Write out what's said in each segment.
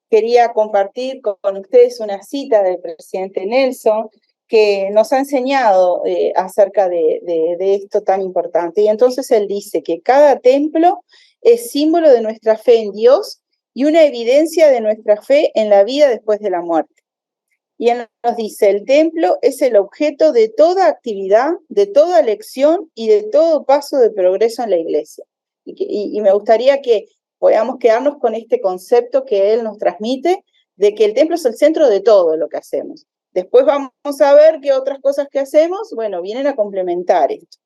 quería compartir con ustedes una cita del presidente Nelson que nos ha enseñado acerca de esto tan importante. Y entonces él dice que cada templo es símbolo de nuestra fe en Dios y una evidencia de nuestra fe en la vida después de la muerte. Y él nos dice, el templo es el objeto de toda actividad, de toda lección y de todo paso de progreso en la iglesia. Y me gustaría que podamos quedarnos con este concepto que él nos transmite, de que el templo es el centro de todo lo que hacemos. Después vamos a ver qué otras cosas que hacemos, bueno, vienen a complementar esto.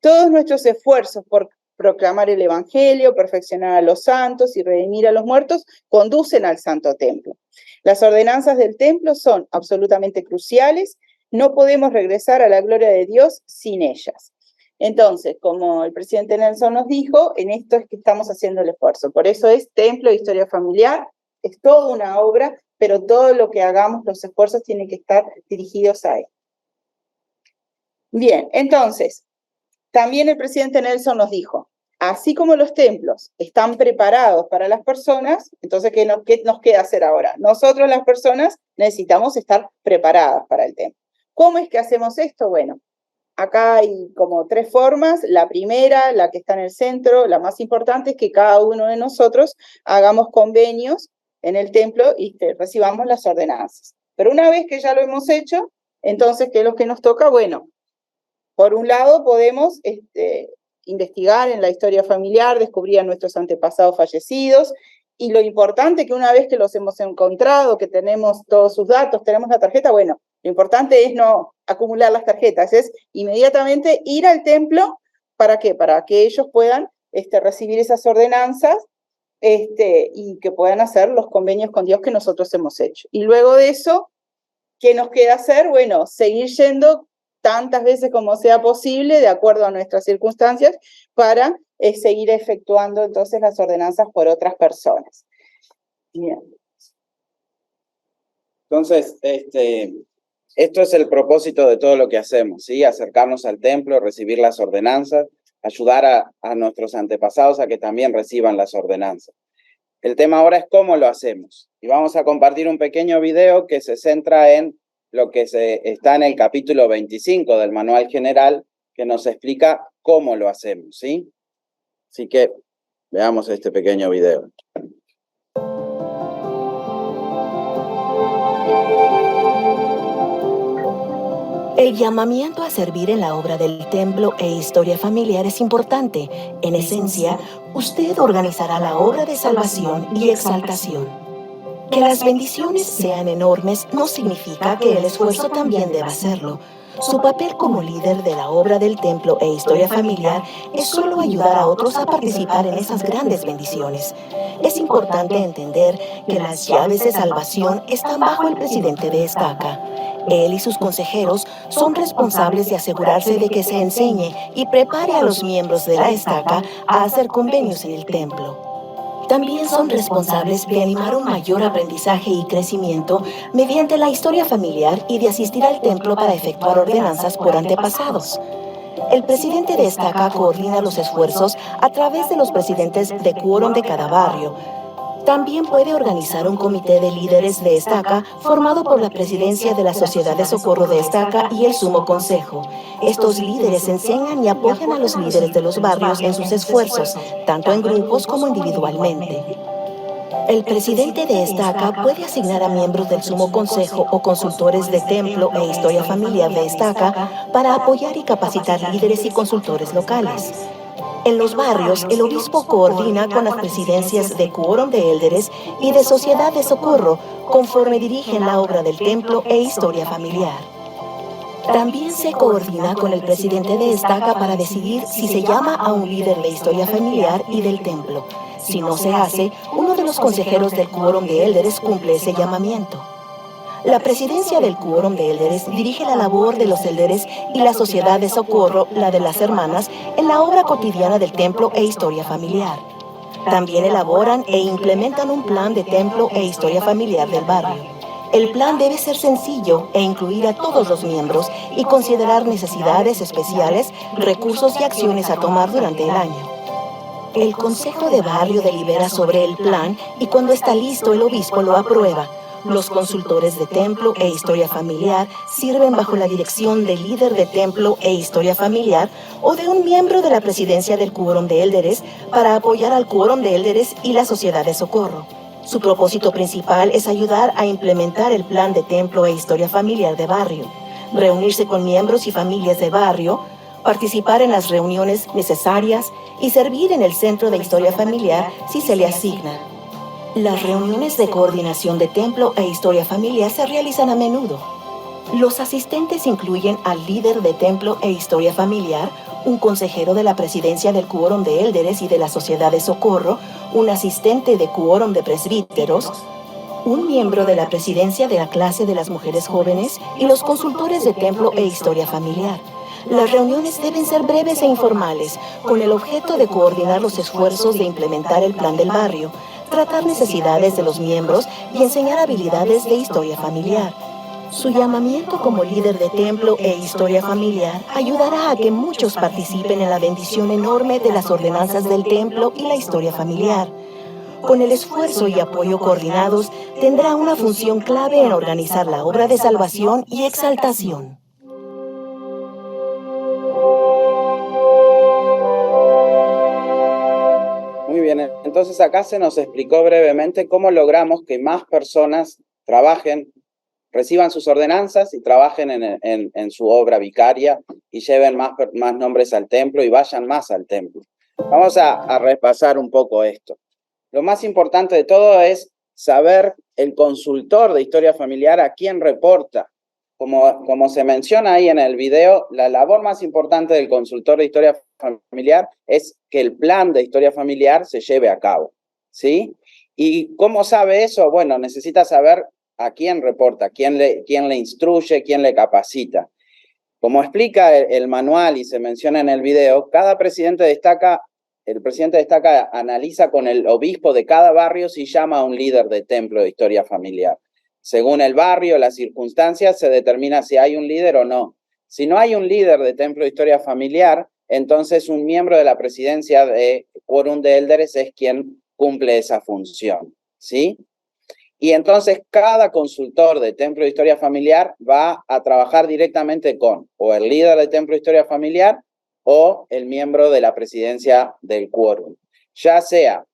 Todos nuestros esfuerzos por proclamar el evangelio, perfeccionar a los santos y redimir a los muertos, conducen al santo templo. Las ordenanzas del templo son absolutamente cruciales, no podemos regresar a la gloria de Dios sin ellas. Entonces, como el presidente Nelson nos dijo, en esto es que estamos haciendo el esfuerzo. Por eso es Templo de Historia Familiar, es toda una obra, pero todo lo que hagamos, los esfuerzos tienen que estar dirigidos a él. Bien, entonces, también el presidente Nelson nos dijo, así como los templos están preparados para las personas, entonces, ¿qué nos queda hacer ahora? Nosotros las personas necesitamos estar preparadas para el templo. ¿Cómo es que hacemos esto? Bueno, acá hay como 3 formas. La primera, la que está en el centro, la más importante, es que cada uno de nosotros hagamos convenios en el templo y que recibamos las ordenanzas. Pero una vez que ya lo hemos hecho, entonces, ¿qué es lo que nos toca? Bueno, por un lado podemos investigar en la historia familiar, descubrir a nuestros antepasados fallecidos, y lo importante que una vez que los hemos encontrado, que tenemos todos sus datos, tenemos la tarjeta, bueno, lo importante es no acumular las tarjetas, es inmediatamente ir al templo. ¿Para qué? Para que ellos puedan recibir esas ordenanzas y que puedan hacer los convenios con Dios que nosotros hemos hecho. Y luego de eso, ¿qué nos queda hacer? Bueno, seguir yendo tantas veces como sea posible, de acuerdo a nuestras circunstancias, para seguir efectuando entonces las ordenanzas por otras personas. Bien. Entonces, esto es el propósito de todo lo que hacemos, ¿sí? Acercarnos al templo, recibir las ordenanzas, ayudar a nuestros antepasados a que también reciban las ordenanzas. El tema ahora es cómo lo hacemos. Y vamos a compartir un pequeño video que se centra en lo que está en el capítulo 25 del Manual General, que nos explica cómo lo hacemos, ¿sí? Así que veamos este pequeño video. El llamamiento a servir en la obra del templo e historia familiar es importante. En esencia, usted organizará la obra de salvación y exaltación. Que las bendiciones sean enormes no significa que el esfuerzo también deba serlo. Su papel como líder de la obra del templo e historia familiar es solo ayudar a otros a participar en esas grandes bendiciones. Es importante entender que las llaves de salvación están bajo el presidente de Estaca. Él y sus consejeros son responsables de asegurarse de que se enseñe y prepare a los miembros de la Estaca a hacer convenios en el templo. También son responsables de animar un mayor aprendizaje y crecimiento mediante la historia familiar y de asistir al templo para efectuar ordenanzas por antepasados. El presidente de Estaca coordina los esfuerzos a través de los presidentes de quórum de cada barrio. También puede organizar un comité de líderes de Estaca formado por la presidencia de la Sociedad de Socorro de Estaca y el Sumo Consejo. Estos líderes enseñan y apoyan a los líderes de los barrios en sus esfuerzos, tanto en grupos como individualmente. El presidente de Estaca puede asignar a miembros del Sumo Consejo o consultores de templo e historia familiar de Estaca para apoyar y capacitar líderes y consultores locales. En los barrios, el obispo coordina con las presidencias de quórum de élderes y de sociedad de socorro, conforme dirigen la obra del templo e historia familiar. También se coordina con el presidente de Estaca para decidir si se llama a un líder de historia familiar y del templo. Si no se hace, uno de los consejeros del quórum de élderes cumple ese llamamiento. La presidencia del quórum de élderes dirige la labor de los élderes y la sociedad de socorro, la de las hermanas, en la obra cotidiana del templo e historia familiar. También elaboran e implementan un plan de templo e historia familiar del barrio. El plan debe ser sencillo e incluir a todos los miembros y considerar necesidades especiales, recursos y acciones a tomar durante el año. El Consejo de Barrio delibera sobre el plan y cuando está listo el obispo lo aprueba. Los consultores de templo e historia familiar sirven bajo la dirección del líder de templo e historia familiar o de un miembro de la presidencia del quórum de élderes para apoyar al quórum de élderes y la sociedad de socorro. Su propósito principal es ayudar a implementar el plan de templo e historia familiar de barrio, reunirse con miembros y familias de barrio, participar en las reuniones necesarias y servir en el centro de historia familiar si se le asigna. Las reuniones de coordinación de templo e historia familiar se realizan a menudo. Los asistentes incluyen al líder de templo e historia familiar, un consejero de la presidencia del quórum de élderes y de la sociedad de socorro, un asistente de quórum de presbíteros, un miembro de la presidencia de la clase de las mujeres jóvenes y los consultores de templo e historia familiar. Las reuniones deben ser breves e informales, con el objeto de coordinar los esfuerzos de implementar el plan del barrio, tratar necesidades de los miembros y enseñar habilidades de historia familiar. Su llamamiento como líder de templo e historia familiar ayudará a que muchos participen en la bendición enorme de las ordenanzas del templo y la historia familiar. Con el esfuerzo y apoyo coordinados, tendrá una función clave en organizar la obra de salvación y exaltación. Muy bien, entonces acá se nos explicó brevemente cómo logramos que más personas trabajen, reciban sus ordenanzas y trabajen en su obra vicaria y lleven más nombres al templo y vayan más al templo. Vamos a repasar un poco esto. Lo más importante de todo es saber el consultor de historia familiar a quién reporta. Como se menciona ahí en el video, la labor más importante del consultor de historia familiar es que el plan de historia familiar se lleve a cabo, ¿sí? ¿Y cómo sabe eso? Bueno, necesita saber a quién reporta, quién le instruye, quién le capacita. Como explica el manual y se menciona en el video, el presidente destaca, analiza con el obispo de cada barrio si llama a un líder de templo de historia familiar. Según el barrio, las circunstancias, se determina si hay un líder o no. Si no hay un líder de templo de historia familiar, entonces un miembro de la presidencia de quórum de élderes es quien cumple esa función, ¿sí? Y entonces cada consultor de templo de historia familiar va a trabajar directamente con o el líder de templo de historia familiar o el miembro de la presidencia del quórum. Ya sea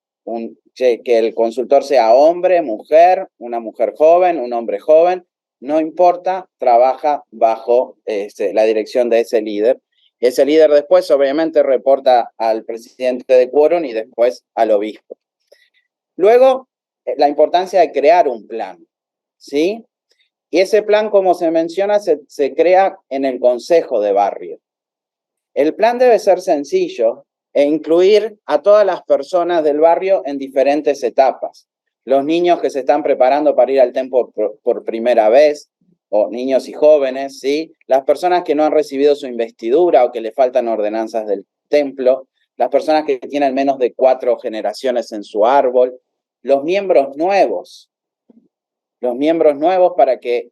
que el consultor sea hombre, mujer, una mujer joven, un hombre joven, no importa, trabaja bajo la dirección de ese líder. Ese líder después obviamente reporta al presidente de quórum y después al obispo. Luego, la importancia de crear un plan, ¿sí? Y ese plan, como se menciona, se crea en el consejo de barrio. El plan debe ser sencillo e incluir a todas las personas del barrio en diferentes etapas. Los niños que se están preparando para ir al templo por primera vez, o niños y jóvenes, ¿sí? Las personas que no han recibido su investidura o que le faltan ordenanzas del templo, las personas que tienen menos de 4 generaciones en su árbol, los miembros nuevos para que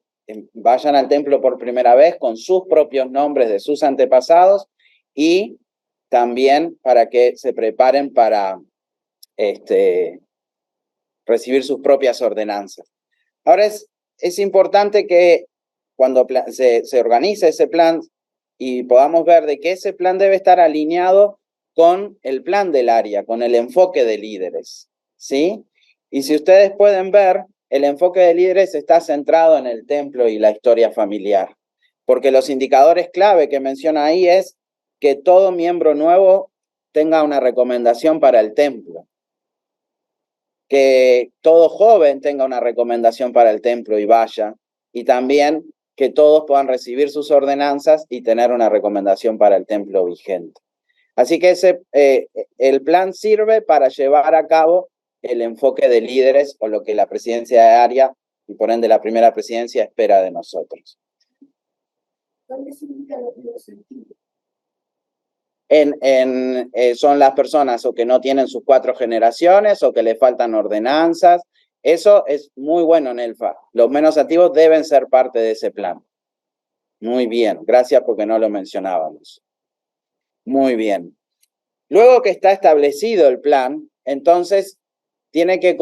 vayan al templo por primera vez con sus propios nombres de sus antepasados y también para que se preparen para recibir sus propias ordenanzas. Ahora es importante que cuando se organice ese plan y podamos ver de que ese plan debe estar alineado con el plan del área, con el enfoque de líderes, ¿sí? Y si ustedes pueden ver, el enfoque de líderes está centrado en el templo y la historia familiar, porque los indicadores clave que menciona ahí es que todo miembro nuevo tenga una recomendación para el templo, que todo joven tenga una recomendación para el templo y vaya, y también que todos puedan recibir sus ordenanzas y tener una recomendación para el templo vigente. Así que el plan sirve para llevar a cabo el enfoque de líderes o lo que la presidencia de área y por ende la primera presidencia espera de nosotros. ¿Dónde se ubica los sentidos? Son las personas o que no tienen sus 4 generaciones o que le faltan ordenanzas. Eso es muy bueno, Nelfa. Los menos activos deben ser parte de ese plan. Muy bien, gracias porque no lo mencionábamos. Muy bien. Luego que está establecido el plan, entonces tiene que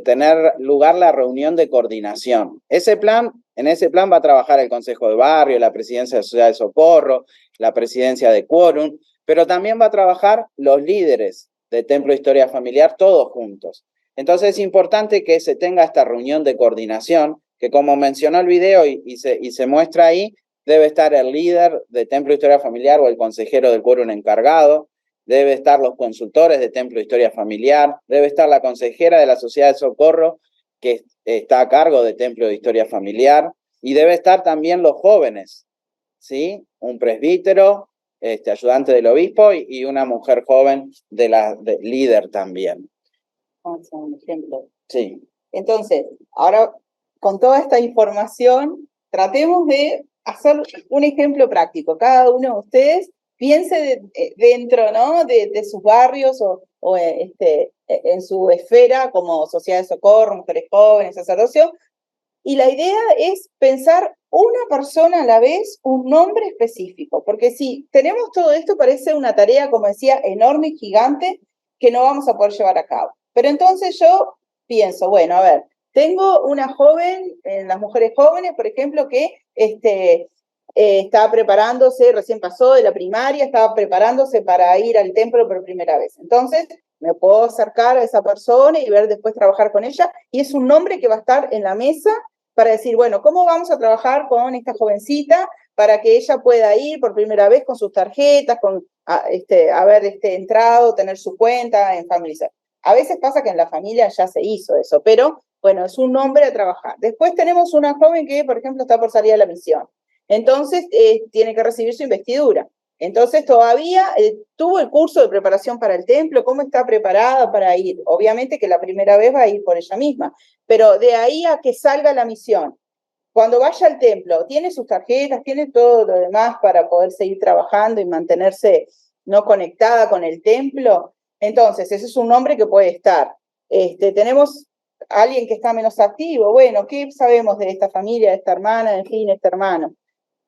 tener lugar la reunión de coordinación. En ese plan va a trabajar el Consejo de Barrio, la Presidencia de Sociedad de Socorro, la Presidencia de Quórum, pero también va a trabajar los líderes de Templo de Historia Familiar, todos juntos. Entonces es importante que se tenga esta reunión de coordinación, que como mencionó el video y se muestra ahí, debe estar el líder de Templo de Historia Familiar o el consejero del quórum encargado, debe estar los consultores de Templo de Historia Familiar, debe estar la consejera de la Sociedad de Socorro, que está a cargo de Templo de Historia Familiar, y debe estar también los jóvenes, ¿sí? Un presbítero, ayudante del obispo y una mujer joven de líder también. Vamos a hacer un ejemplo. Sí. Entonces, ahora con toda esta información, tratemos de hacer un ejemplo práctico. Cada uno de ustedes piense dentro, ¿no?, de sus barrios o en su esfera como sociedad de socorro, mujeres jóvenes, sacerdocio. Y la idea es pensar una persona a la vez, un nombre específico, porque si tenemos todo esto parece una tarea, como decía, enorme y gigante que no vamos a poder llevar a cabo. Pero entonces yo pienso, bueno, a ver, tengo una joven, las mujeres jóvenes, por ejemplo, que estaba preparándose, recién pasó de la primaria, estaba preparándose para ir al templo por primera vez. Entonces, me puedo acercar a esa persona y ver después trabajar con ella, y es un nombre que va a estar en la mesa para decir, bueno, ¿cómo vamos a trabajar con esta jovencita para que ella pueda ir por primera vez con sus tarjetas, con haber entrado, tener su cuenta en Familizar? A veces pasa que en la familia ya se hizo eso, pero bueno, es un nombre a trabajar. Después tenemos una joven que, por ejemplo, está por salir a la misión. Entonces, tiene que recibir su investidura. Entonces, todavía tuvo el curso de preparación para el templo, ¿cómo está preparada para ir? Obviamente que la primera vez va a ir por ella misma, pero de ahí a que salga la misión, cuando vaya al templo, tiene sus tarjetas, tiene todo lo demás para poder seguir trabajando y mantenerse no conectada con el templo. Entonces, ese es un nombre que puede estar. Tenemos a alguien que está menos activo. Bueno, ¿qué sabemos de esta familia, de esta hermana, en fin, este hermano?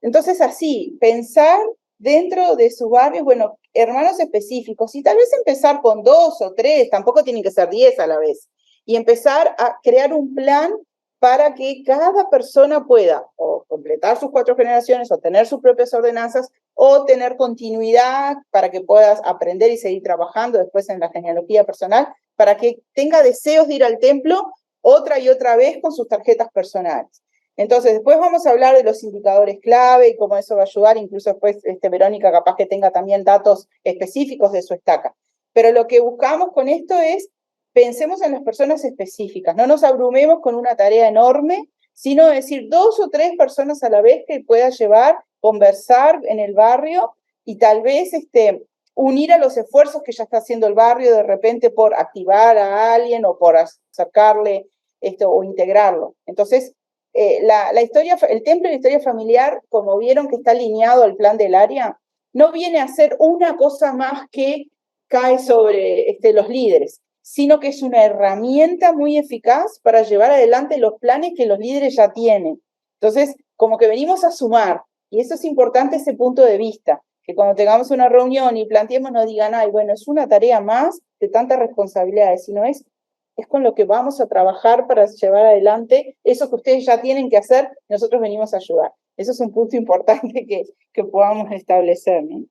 Entonces, así, pensar dentro de sus barrios, bueno, hermanos específicos, y tal vez empezar con 2 o 3, tampoco tienen que ser 10 a la vez, y empezar a crear un plan para que cada persona pueda o completar sus 4 generaciones, o tener sus propias ordenanzas, o tener continuidad para que puedas aprender y seguir trabajando después en la genealogía personal, para que tenga deseos de ir al templo otra y otra vez con sus tarjetas personales. Entonces, después vamos a hablar de los indicadores clave y cómo eso va a ayudar, incluso después Verónica capaz que tenga también datos específicos de su estaca. Pero lo que buscamos con esto es, pensemos en las personas específicas, no nos abrumemos con una tarea enorme, sino decir 2 o 3 personas a la vez que pueda llevar, conversar en el barrio y tal vez unir a los esfuerzos que ya está haciendo el barrio de repente por activar a alguien o por acercarle o integrarlo. Entonces, el templo de la historia familiar, como vieron que está alineado al plan del área, no viene a ser una cosa más que cae sobre los líderes, sino que es una herramienta muy eficaz para llevar adelante los planes que los líderes ya tienen. Entonces, como que venimos a sumar, y eso es importante, ese punto de vista, que cuando tengamos una reunión y planteemos, no digan, ay, bueno, es una tarea más de tantas responsabilidades, sino es con lo que vamos a trabajar para llevar adelante eso que ustedes ya tienen que hacer, nosotros venimos a ayudar. Eso es un punto importante que podamos establecer, ¿no?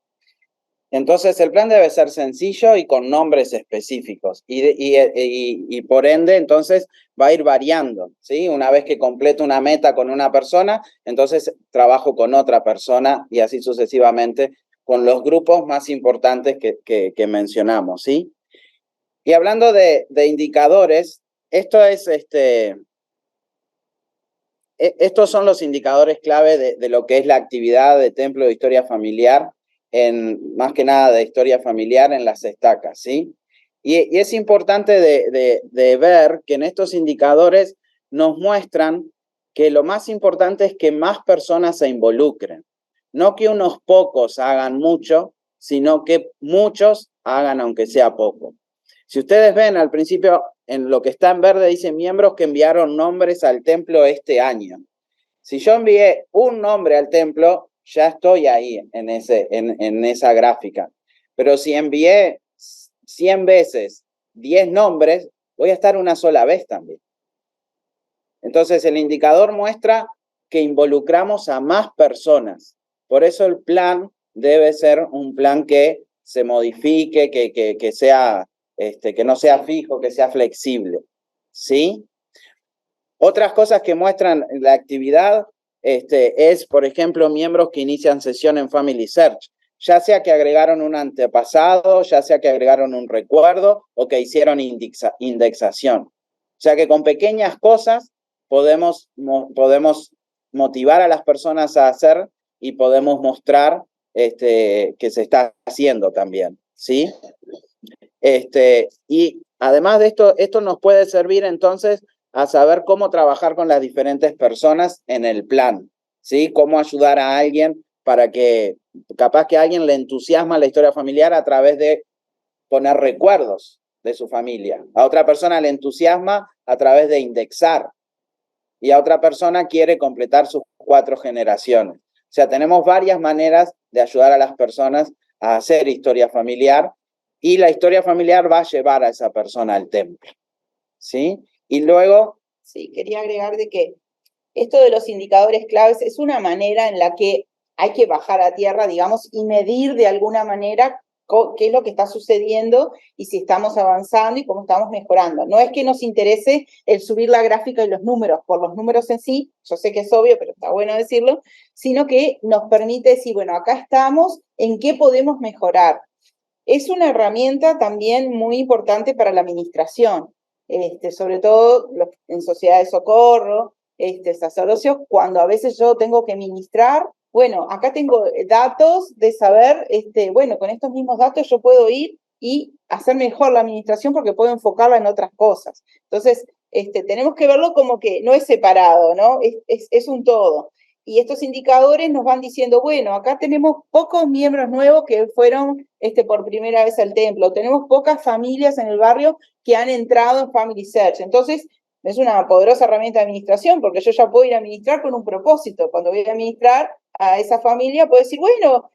Entonces, el plan debe ser sencillo y con nombres específicos. Y por ende, entonces, va a ir variando, ¿sí? Una vez que completo una meta con una persona, entonces trabajo con otra persona y así sucesivamente con los grupos más importantes que mencionamos, ¿sí? Y hablando de indicadores, estos son los indicadores clave de lo que es la actividad de Templo de Historia Familiar, más que nada de historia familiar en las estacas, ¿sí? Y es importante de ver que en estos indicadores nos muestran que lo más importante es que más personas se involucren. No que unos pocos hagan mucho, sino que muchos hagan aunque sea poco. Si ustedes ven al principio, en lo que está en verde dice miembros que enviaron nombres al templo este año. Si yo envié un nombre al templo, ya estoy ahí en esa gráfica. pero si envié 100 veces 10 nombres, voy a estar una sola vez también. Entonces el indicador muestra que involucramos a más personas. Por eso el plan debe ser un plan que se modifique, que sea, que no sea fijo, que sea flexible, ¿sí? Otras cosas que muestran la actividad es, por ejemplo, miembros que inician sesión en Family Search, ya sea que agregaron un antepasado, ya sea que agregaron un recuerdo o que hicieron indexación. O sea que con pequeñas cosas podemos motivar a las personas a hacer y podemos mostrar que se está haciendo también, ¿sí? Y además de esto nos puede servir entonces a saber cómo trabajar con las diferentes personas en el plan, ¿sí? Cómo ayudar a alguien para que, capaz que a alguien le entusiasma la historia familiar a través de poner recuerdos de su familia. A otra persona le entusiasma a través de indexar. Y a otra persona quiere completar sus 4 generaciones. O sea, tenemos varias maneras de ayudar a las personas a hacer historia familiar y la historia familiar va a llevar a esa persona al templo, ¿sí? Y luego... Sí, quería agregar de que esto de los indicadores claves es una manera en la que hay que bajar a tierra, digamos, y medir de alguna manera qué es lo que está sucediendo y si estamos avanzando y cómo estamos mejorando. No es que nos interese el subir la gráfica y los números, por los números en sí, yo sé que es obvio, pero está bueno decirlo, sino que nos permite decir, bueno, acá estamos, ¿en qué podemos mejorar? Es una herramienta también muy importante para la administración, sobre todo en sociedades de socorro, sacerdocios, cuando a veces yo tengo que ministrar. Bueno, acá tengo datos de saber, bueno, con estos mismos datos yo puedo ir y hacer mejor la administración porque puedo enfocarla en otras cosas. Entonces, tenemos que verlo como que no es separado, ¿no? Es un todo. Y estos indicadores nos van diciendo, bueno, acá tenemos pocos miembros nuevos que fueron por primera vez al templo, tenemos pocas familias en el barrio que han entrado en Family Search. Entonces, es una poderosa herramienta de administración porque yo ya puedo ir a administrar con un propósito. Cuando voy a administrar a esa familia, puedo decir, bueno,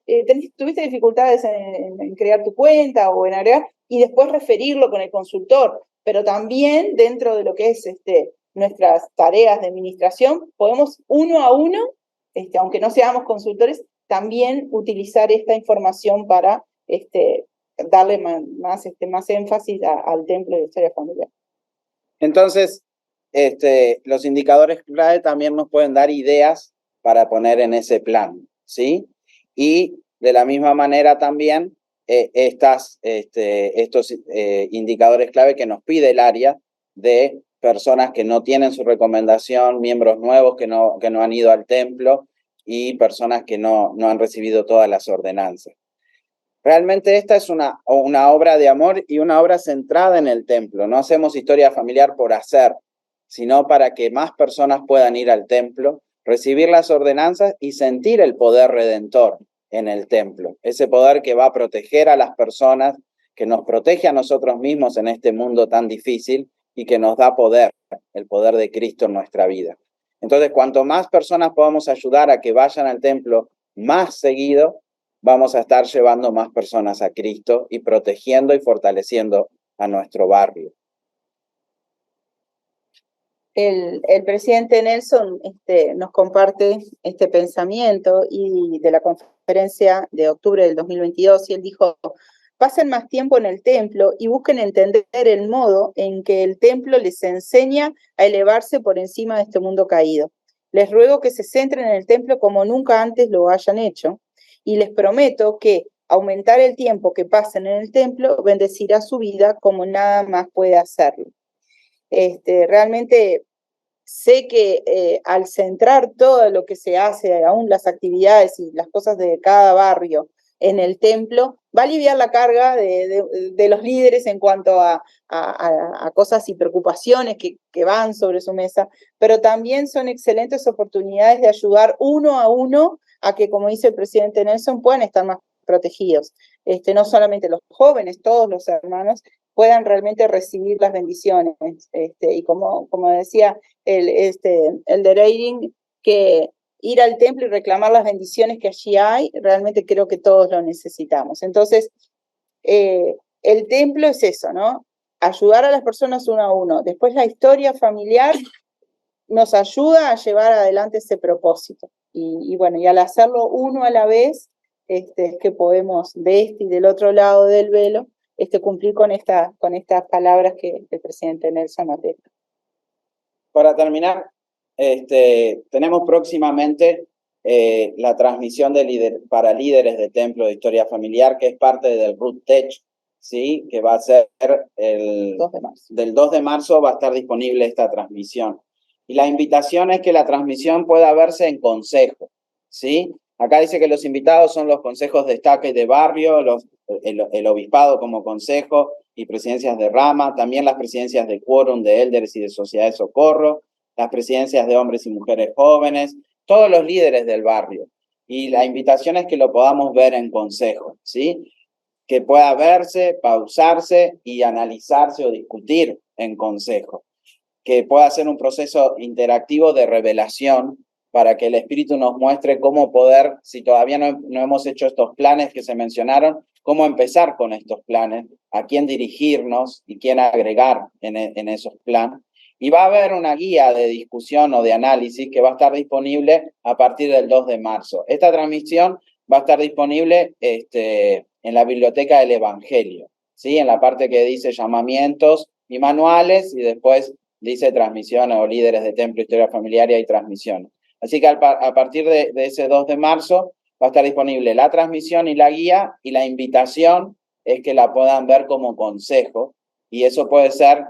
tuviste dificultades en crear tu cuenta o en agregar, y después referirlo con el consultor. Pero también dentro de lo que es nuestras tareas de administración, podemos uno a uno, aunque no seamos consultores, también utilizar esta información para darle más énfasis al templo de la historia familiar. Entonces, los indicadores clave también nos pueden dar ideas para poner en ese plan, ¿sí? Y de la misma manera también estos indicadores clave que nos pide el área de personas que no tienen su recomendación, miembros nuevos que no han ido al templo y personas que no han recibido todas las ordenanzas. Realmente esta es una obra de amor y una obra centrada en el templo. No hacemos historia familiar por hacer, sino para que más personas puedan ir al templo, recibir las ordenanzas y sentir el poder redentor en el templo. Ese poder que va a proteger a las personas, que nos protege a nosotros mismos en este mundo tan difícil y que nos da poder, el poder de Cristo en nuestra vida. Entonces, cuanto más personas podamos ayudar a que vayan al templo más seguido, vamos a estar llevando más personas a Cristo y protegiendo y fortaleciendo a nuestro barrio. El presidente Nelson nos comparte este pensamiento y de la conferencia de octubre del 2022, y él dijo: pasen más tiempo en el templo y busquen entender el modo en que el templo les enseña a elevarse por encima de este mundo caído. Les ruego que se centren en el templo como nunca antes lo hayan hecho, y les prometo que aumentar el tiempo que pasen en el templo bendecirá su vida como nada más puede hacerlo. Realmente sé que al centrar todo lo que se hace, aún las actividades y las cosas de cada barrio en el templo, va a aliviar la carga de los líderes en cuanto a cosas y preocupaciones que van sobre su mesa, pero también son excelentes oportunidades de ayudar uno a uno a que, como dice el presidente Nelson, puedan estar más protegidos. No solamente los jóvenes, todos los hermanos puedan realmente recibir las bendiciones. Y como decía el de Reiring, que ir al templo y reclamar las bendiciones que allí hay, realmente creo que todos lo necesitamos. Entonces, el templo es eso, ¿no? Ayudar a las personas uno a uno. Después la historia familiar nos ayuda a llevar adelante ese propósito. Y bueno, y al hacerlo uno a la vez, es que podemos de este y del otro lado del velo cumplir con estas palabras que el presidente Nelson nos deja. Para terminar, tenemos próximamente la transmisión para líderes de Templo de Historia Familiar, que es parte del Root Tech, ¿sí? Que va a ser del 2 de marzo va a estar disponible esta transmisión. Y la invitación es que la transmisión pueda verse en consejo, ¿sí? Acá dice que los invitados son los consejos de estaca y de barrio, el obispado como consejo y presidencias de rama, también las presidencias de quórum, de elders y de sociedad de socorro, las presidencias de hombres y mujeres jóvenes, todos los líderes del barrio. Y la invitación es que lo podamos ver en consejo, ¿sí? Que pueda verse, pausarse y analizarse o discutir en consejo. Que pueda ser un proceso interactivo de revelación para que el Espíritu nos muestre cómo poder, si todavía no hemos hecho estos planes que se mencionaron, cómo empezar con estos planes, a quién dirigirnos y quién agregar en esos planes. Y va a haber una guía de discusión o de análisis que va a estar disponible a partir del 2 de marzo. Esta transmisión va a estar disponible en la Biblioteca del Evangelio, ¿sí? En la parte que dice llamamientos y manuales, y después dice transmisión o líderes de templo, historia familiar, y hay transmisión. Así que a partir de ese 2 de marzo va a estar disponible la transmisión y la guía, y la invitación es que la puedan ver como consejo, y eso puede ser,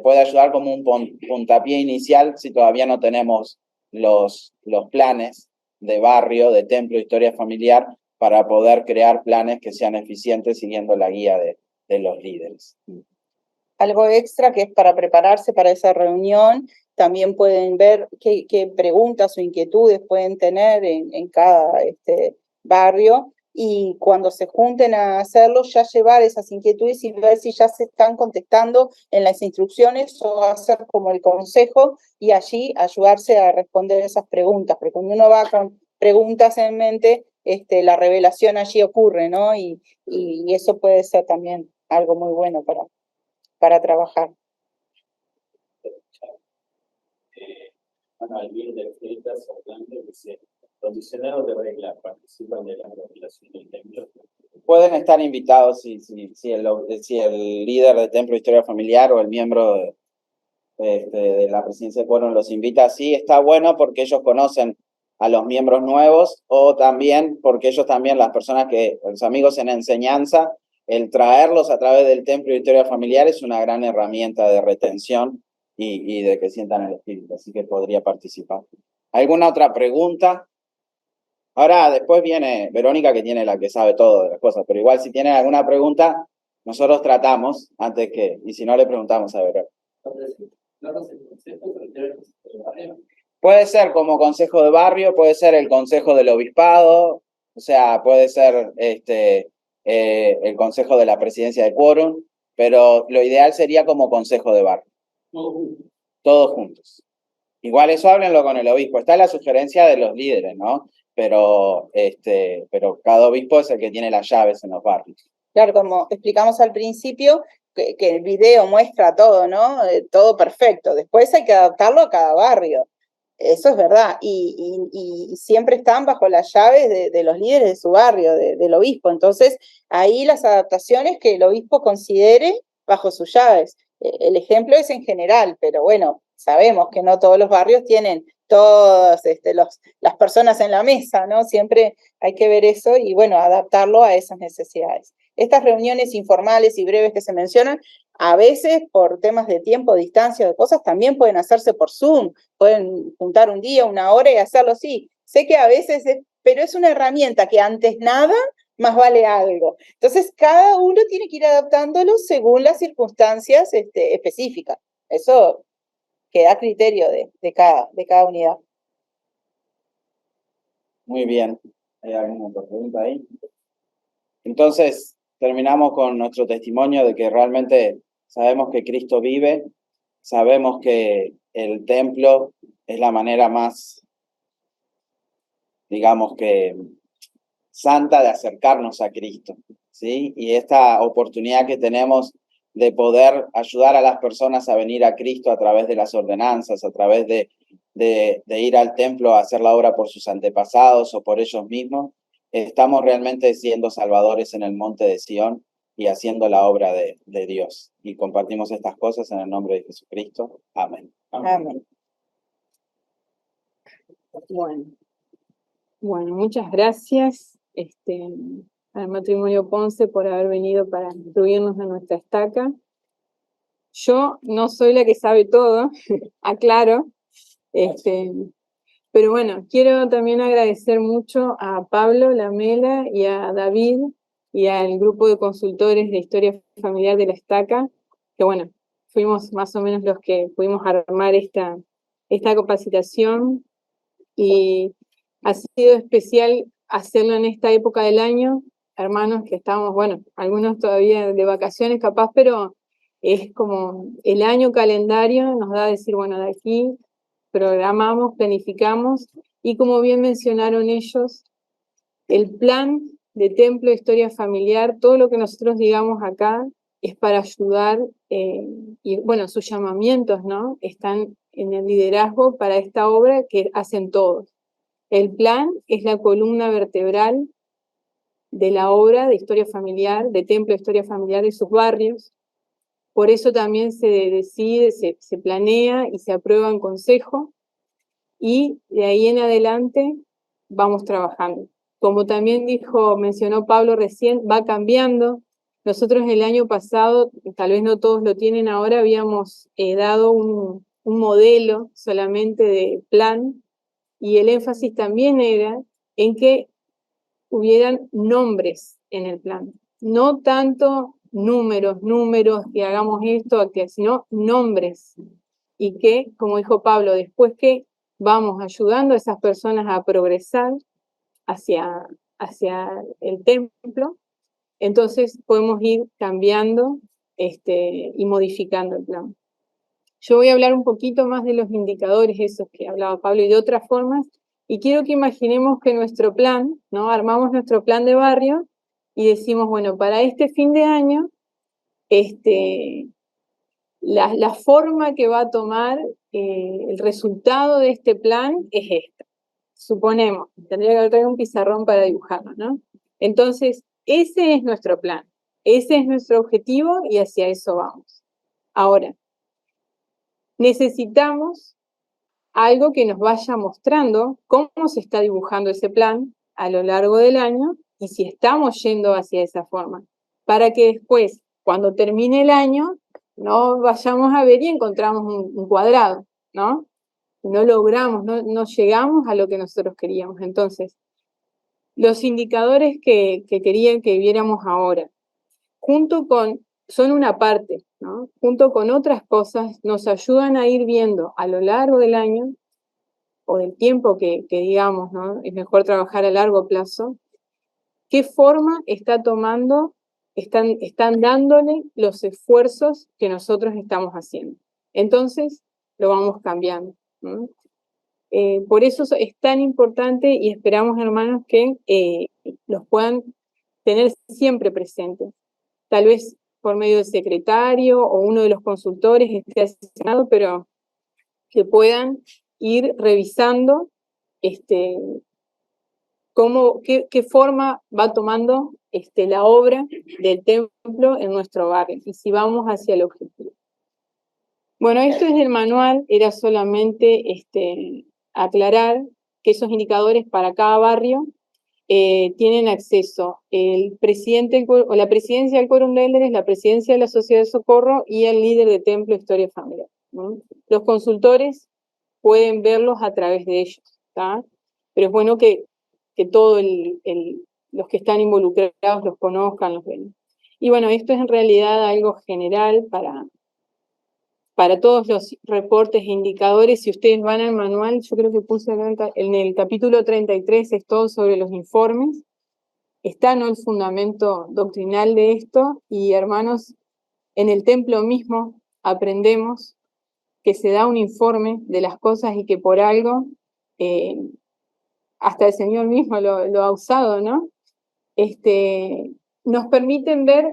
puede ayudar como un puntapié inicial si todavía no tenemos los planes de barrio, de templo, historia familiar, para poder crear planes que sean eficientes siguiendo la guía de los líderes. Algo extra que es para prepararse para esa reunión, también pueden ver qué preguntas o inquietudes pueden tener en cada barrio, y cuando se junten a hacerlo, ya llevar esas inquietudes y ver si ya se están contestando en las instrucciones, o hacer como el consejo y allí ayudarse a responder esas preguntas, porque cuando uno va con preguntas en mente, la revelación allí ocurre, ¿no? Y eso puede ser también algo muy bueno para trabajar. Bueno, al bien de escritas hablando, dice, los diccionarios de regla participan de la revelación del templo. Pueden estar invitados si el líder de Templo de Historia Familiar o el miembro de la presidencia de quórum los invita. Sí, está bueno porque ellos conocen a los miembros nuevos, o también porque ellos también, las personas los amigos en enseñanza, el traerlos a través del Templo de Historia Familiar es una gran herramienta de retención y de que sientan el espíritu, así que podría participar. ¿Alguna otra pregunta? Ahora, después viene Verónica, que tiene la que sabe todo de las cosas, pero igual si tienen alguna pregunta, nosotros tratamos antes y si no, le preguntamos a Verónica. Puede ser como consejo de barrio, puede ser el consejo del obispado, o sea, puede ser el consejo de la presidencia de quórum, pero lo ideal sería como consejo de barrio. Todos juntos. Igual eso háblenlo con el obispo. Está la sugerencia de los líderes, ¿no? Pero cada obispo es el que tiene las llaves en los barrios. Claro, como explicamos al principio, que el video muestra todo, ¿no? Todo perfecto. Después hay que adaptarlo a cada barrio. Eso es verdad. Y siempre están bajo las llaves de los líderes de su barrio, del obispo. Entonces, ahí las adaptaciones que el obispo considere bajo sus llaves. El ejemplo es en general, pero bueno, sabemos que no todos los barrios tienen todas las personas en la mesa, ¿no? Siempre hay que ver eso y, bueno, adaptarlo a esas necesidades. Estas reuniones informales y breves que se mencionan, a veces por temas de tiempo, distancia, de cosas, también pueden hacerse por Zoom, pueden juntar un día, una hora y hacerlo así. Sé que a veces, pero es una herramienta que antes nada, más vale algo. Entonces, cada uno tiene que ir adaptándolo según las circunstancias específicas. Eso queda a criterio de cada unidad. Muy bien. ¿Hay alguna otra pregunta ahí? Entonces, terminamos con nuestro testimonio de que realmente sabemos que Cristo vive, sabemos que el templo es la manera más, digamos que, santa de acercarnos a Cristo. ¿sí? Y esta oportunidad que tenemos de poder ayudar a las personas a venir a Cristo a través de las ordenanzas, a través de ir al templo a hacer la obra por sus antepasados o por ellos mismos, estamos realmente siendo salvadores en el monte de Sión y haciendo la obra de Dios. Y compartimos estas cosas en el nombre de Jesucristo. Amén. Amén. Bueno, muchas gracias al matrimonio Ponce por haber venido para incluirnos en nuestra estaca. Yo no soy la que sabe todo, aclaro, pero bueno, quiero también agradecer mucho a Pablo Lamela y a David y al grupo de consultores de historia familiar de la estaca, que bueno, fuimos más o menos los que pudimos armar esta capacitación, y ha sido especial hacerlo en esta época del año, hermanos que estamos, bueno, algunos todavía de vacaciones capaz, pero es como el año calendario nos da a decir, bueno, de aquí programamos, planificamos, y como bien mencionaron ellos, el plan de templo de historia familiar, todo lo que nosotros digamos acá es para ayudar, y bueno, sus llamamientos, ¿no? Están en el liderazgo para esta obra que hacen todos. El plan es la columna vertebral de la obra de historia familiar, de templo de historia familiar de sus barrios. Por eso también se decide, se planea y se aprueba en consejo, y de ahí en adelante vamos trabajando. Como también mencionó Pablo recién, va cambiando. Nosotros el año pasado, tal vez no todos lo tienen ahora, habíamos dado un modelo solamente de plan, y el énfasis también era en que hubieran nombres en el plan. No tanto números, que hagamos esto, sino nombres. Y que, como dijo Pablo, después que vamos ayudando a esas personas a progresar hacia el templo, entonces podemos ir cambiando y modificando el plan. Yo voy a hablar un poquito más de los indicadores esos que hablaba Pablo y de otras formas, y quiero que imaginemos que nuestro plan, ¿no? Armamos nuestro plan de barrio y decimos, bueno, para este fin de año, la forma que va a tomar el resultado de este plan es esta. Suponemos, tendría que traer un pizarrón para dibujarlo, ¿no? Entonces, ese es nuestro plan, ese es nuestro objetivo y hacia eso vamos. Ahora, necesitamos algo que nos vaya mostrando cómo se está dibujando ese plan a lo largo del año y si estamos yendo hacia esa forma, para que después, cuando termine el año, no vayamos a ver y encontramos un cuadrado, ¿no? No logramos, no llegamos a lo que nosotros queríamos. Entonces, los indicadores que querían que viéramos ahora, son una parte, ¿no? Junto con otras cosas, nos ayudan a ir viendo a lo largo del año, o del tiempo que digamos, ¿no? Es mejor trabajar a largo plazo, qué forma está tomando, están dándole los esfuerzos que nosotros estamos haciendo. Entonces, lo vamos cambiando, ¿no? Por eso es tan importante, y esperamos, hermanos, que los puedan tener siempre presentes. Tal vez por medio del secretario o uno de los consultores esté asignado, pero que puedan ir revisando qué forma va tomando la obra del templo en nuestro barrio y si vamos hacia el objetivo. Bueno, esto es el manual, era solamente aclarar que esos indicadores para cada barrio tienen acceso el presidente o la presidencia del Quórum de Elders, la presidencia de la Sociedad de Socorro y el líder de Templo Historia Familiar, ¿no? Los consultores pueden verlos a través de ellos, ¿tá? Pero es bueno que todos los que están involucrados los conozcan, los ven. Y bueno, esto es en realidad algo general para todos los reportes e indicadores. Si ustedes van al manual, yo creo que puse en el capítulo 33, es todo sobre los informes. Está, ¿no?, el fundamento doctrinal de esto, y hermanos, en el templo mismo aprendemos que se da un informe de las cosas y que por algo, hasta el Señor mismo lo ha usado, ¿no? nos permiten ver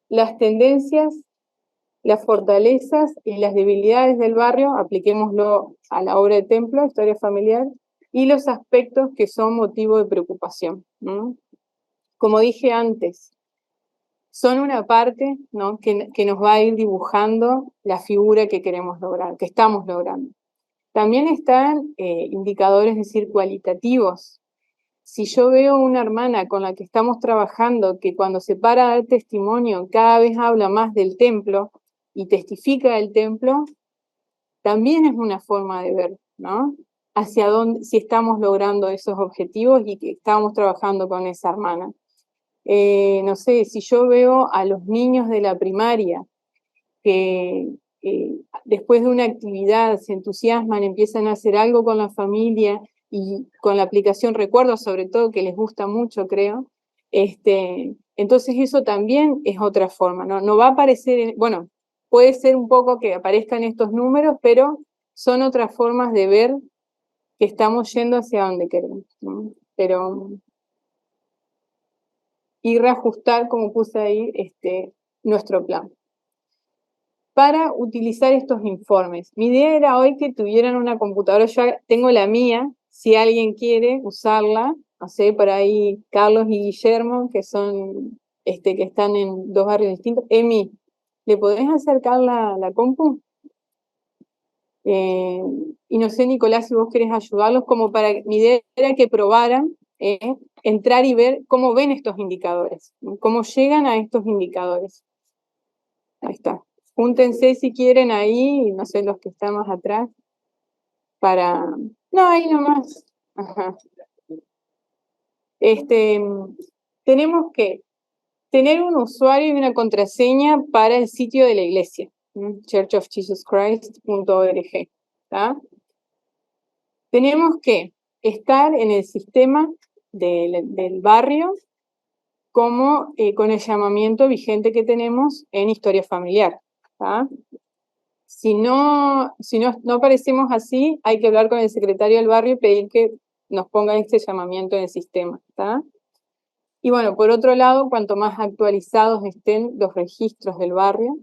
las tendencias, las fortalezas y las debilidades del barrio, apliquémoslo a la obra de templo, historia familiar, y los aspectos que son motivo de preocupación, ¿no? Como dije antes, son una parte, ¿no?, que nos va a ir dibujando la figura que queremos lograr, que estamos logrando. También están indicadores, es decir, cualitativos. Si yo veo una hermana con la que estamos trabajando que cuando se para a dar testimonio cada vez habla más del templo y testifica del templo, también es una forma de ver, ¿no?, hacia dónde, si estamos logrando esos objetivos y que estamos trabajando con esa hermana. No sé, si yo veo a los niños de la primaria que después de una actividad se entusiasman, empiezan a hacer algo con la familia y con la aplicación recuerdos, sobre todo, que les gusta mucho, creo, entonces eso también es otra forma, ¿no? No va a aparecer, bueno, puede ser un poco que aparezcan estos números, pero son otras formas de ver que estamos yendo hacia donde queremos, ¿no? Pero y reajustar, como puse ahí, nuestro plan para utilizar estos informes. Mi idea era hoy que tuvieran una computadora, yo tengo la mía, si alguien quiere usarla, no sé, por ahí Carlos y Guillermo, que son, que están en 2 barrios distintos. Emi, ¿le podés acercar la compu? Y no sé, Nicolás, si vos querés ayudarlos, como para, mi idea era que probaran entrar y ver cómo ven estos indicadores, cómo llegan a estos indicadores. Ahí está. Júntense si quieren ahí, no sé, los que están más atrás, para... No, ahí nomás. Ajá. Tenemos que tener un usuario y una contraseña para el sitio de la iglesia, churchofjesuschrist.org. Tenemos que estar en el sistema del barrio como con el llamamiento vigente que tenemos en historia familiar. Si no aparecemos así, hay que hablar con el secretario del barrio y pedir que nos ponga este llamamiento en el sistema. Y bueno, por otro lado, cuanto más actualizados estén los registros del barrio,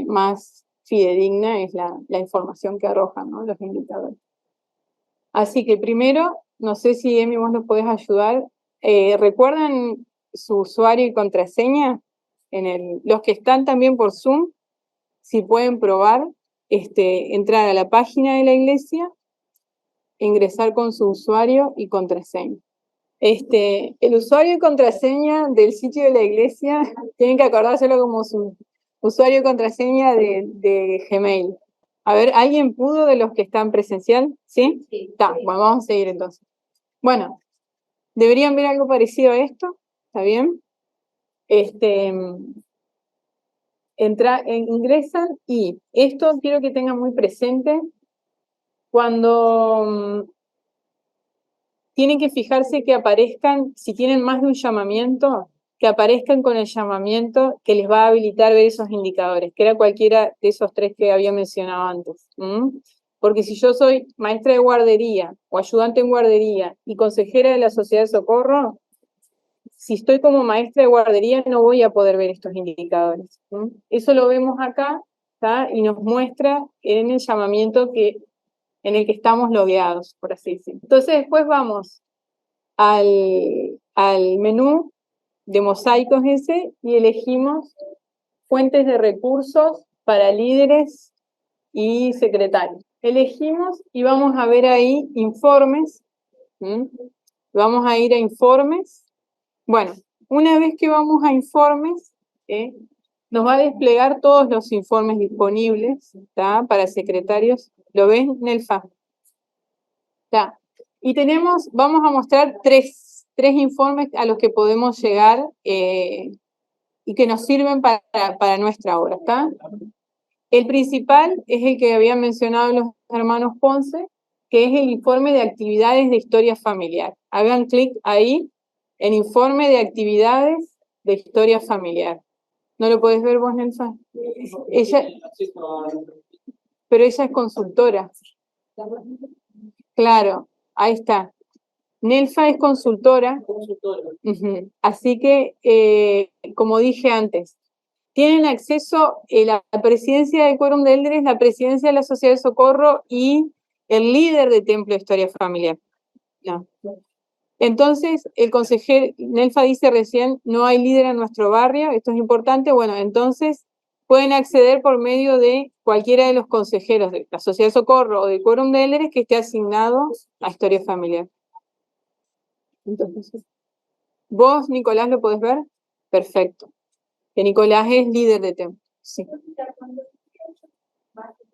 más fidedigna es la información que arrojan, ¿no?, los indicadores. Así que primero, no sé si Emi vos nos podés ayudar, ¿recuerdan su usuario y contraseña? Los que están también por Zoom, si pueden probar, entrar a la página de la iglesia, ingresar con su usuario y contraseña. El usuario y contraseña del sitio de la iglesia, tienen que acordárselo como su usuario y contraseña de Gmail. A ver, ¿alguien pudo de los que están presencial? ¿Sí? Sí. Bueno, vamos a seguir entonces. Bueno, deberían ver algo parecido a esto, ¿está bien? Ingresan y esto quiero que tengan muy presente cuando tienen que fijarse que aparezcan, si tienen más de un llamamiento, que aparezcan con el llamamiento que les va a habilitar ver esos indicadores, que era cualquiera de esos 3 que había mencionado antes. Porque si yo soy maestra de guardería o ayudante en guardería y consejera de la Sociedad de Socorro, si estoy como maestra de guardería no voy a poder ver estos indicadores. Eso lo vemos acá, y nos muestra en el llamamiento en el que estamos logueados, por así decirlo. Entonces después vamos al menú de mosaicos ese y elegimos fuentes de recursos para líderes y secretarios. Elegimos y vamos a ver ahí informes. Vamos a ir a informes. Bueno, una vez que vamos a informes, nos va a desplegar todos los informes disponibles para secretarios. ¿Lo ven, Nelfa? Y vamos a mostrar tres informes a los que podemos llegar y que nos sirven para nuestra obra. El principal es el que habían mencionado los hermanos Ponce, que es el informe de actividades de historia familiar. Hagan clic ahí en informe de actividades de historia familiar. ¿No lo podés ver vos, Nelsa? Pero ella es consultora. Claro, ahí está. Nelfa es consultora. Ujú. Así que, como dije antes, tienen acceso la presidencia del Quórum de Eldres, la presidencia de la Sociedad de Socorro y el líder de Templo de Historia Familiar. No. Entonces, el consejero, Nelfa dice recién, no hay líder en nuestro barrio, esto es importante. Bueno, entonces pueden acceder por medio de cualquiera de los consejeros de la Sociedad de Socorro o del Quórum de Eldres que esté asignado a Historia Familiar. Entonces, ¿vos, Nicolás, lo podés ver? Perfecto. Que Nicolás es líder de Templo. Sí.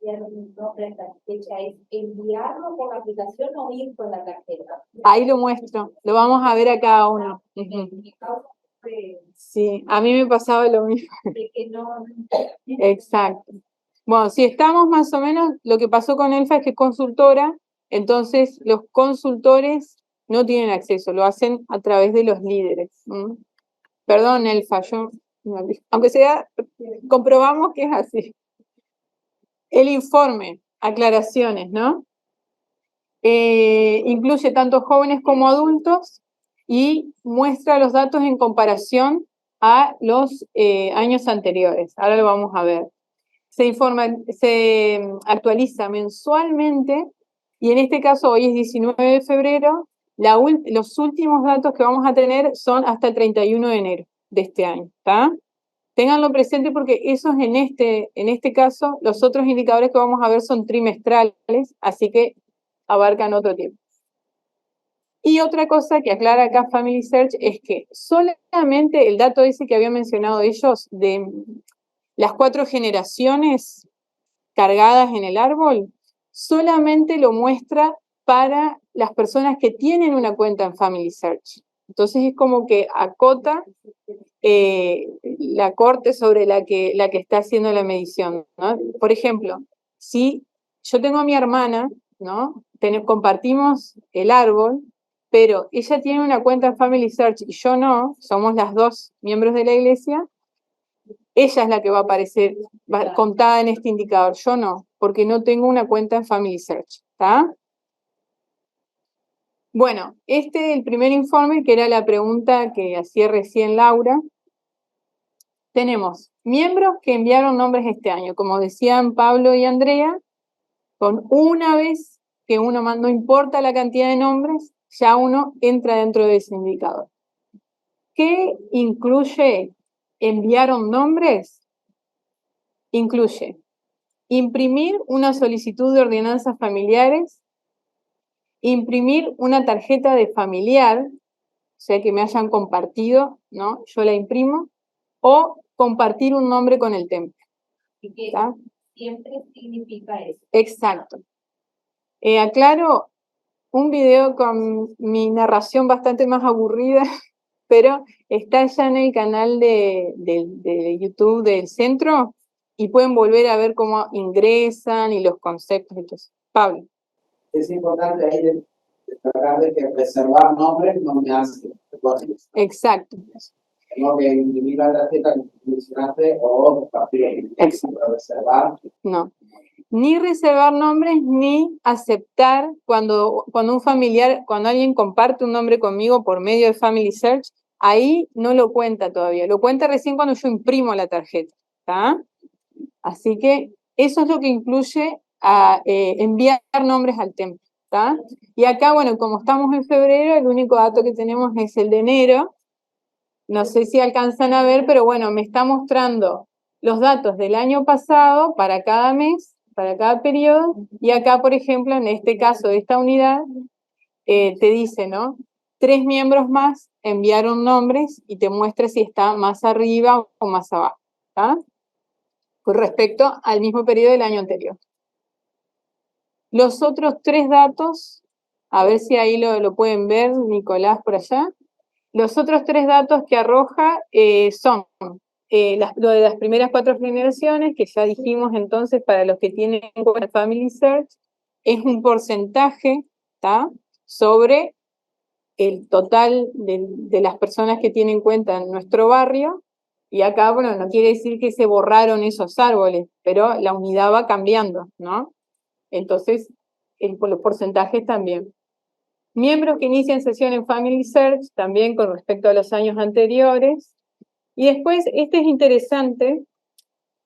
¿Es enviarlo por la aplicación o ir con la tarjeta? Ahí lo muestro, lo vamos a ver a cada uno. Sí, a mí me pasaba lo mismo. Exacto. Bueno, si estamos más o menos, lo que pasó con Elfa es que es consultora, entonces los consultores no tienen acceso, lo hacen a través de los líderes. Perdón, Elfa, yo, aunque sea, comprobamos que es así. El informe, aclaraciones, ¿no? Incluye tanto jóvenes como adultos y muestra los datos en comparación a los años anteriores. Ahora lo vamos a ver. Se actualiza mensualmente y en este caso hoy es 19 de febrero. Los últimos datos que vamos a tener son hasta el 31 de enero de este año, ¿está? Ténganlo presente porque esos en este caso, los otros indicadores que vamos a ver son trimestrales, así que abarcan otro tiempo. Y otra cosa que aclara acá Family Search es que solamente el dato ese que había mencionado ellos de las 4 generaciones cargadas en el árbol, solamente lo muestra para las personas que tienen una cuenta en Family Search. Entonces es como que acota la corte sobre la que está haciendo la medición, ¿no? Por ejemplo, si yo tengo a mi hermana, ¿no? Compartimos el árbol, pero ella tiene una cuenta en Family Search y yo no, somos las dos miembros de la iglesia, ella es la que va a aparecer contada en este indicador, yo no, porque no tengo una cuenta en Family Search, ¿está? Bueno, este es el primer informe, que era la pregunta que hacía recién Laura. Tenemos miembros que enviaron nombres este año, como decían Pablo y Andrea, con una vez que uno no importa la cantidad de nombres, ya uno entra dentro de ese indicador. ¿Qué incluye enviaron nombres? Incluye imprimir una solicitud de ordenanzas familiares, imprimir una tarjeta de familiar, o sea que me hayan compartido, ¿no? Yo la imprimo, o compartir un nombre con el templo. Y que siempre significa eso. Exacto. Aclaro un video con mi narración bastante más aburrida, pero está ya en el canal de YouTube del centro y pueden volver a ver cómo ingresan y los conceptos. Entonces, Pablo. Es importante ahí destacar de que reservar nombres no me hace. Exacto. Tengo que imprimir la tarjeta que mencionaste o compartir. Reservar. No. Ni reservar nombres, ni aceptar cuando un familiar, cuando alguien comparte un nombre conmigo por medio de Family Search, ahí no lo cuenta todavía. Lo cuenta recién cuando yo imprimo la tarjeta, ¿está? Así que eso es lo que incluye a enviar nombres al templo, ¿está? Y acá, bueno, como estamos en febrero, el único dato que tenemos es el de enero. No sé si alcanzan a ver, pero bueno, me está mostrando los datos del año pasado para cada mes, para cada periodo, y acá, por ejemplo, en este caso de esta unidad, te dice, ¿no? 3 miembros más enviaron nombres y te muestra si está más arriba o más abajo, ¿está? Con respecto al mismo periodo del año anterior. Los otros 3 datos, a ver si ahí lo pueden ver, Nicolás, por allá. Los otros 3 datos que arroja son lo de las primeras 4 generaciones, que ya dijimos entonces para los que tienen cuenta Family Search, es un porcentaje, ¿tá? Sobre el total de las personas que tienen cuenta en nuestro barrio, y acá, bueno, no quiere decir que se borraron esos árboles, pero la unidad va cambiando, ¿no? Entonces, los porcentajes también. Miembros que inician sesión en Family Search, también con respecto a los años anteriores. Y después, este es interesante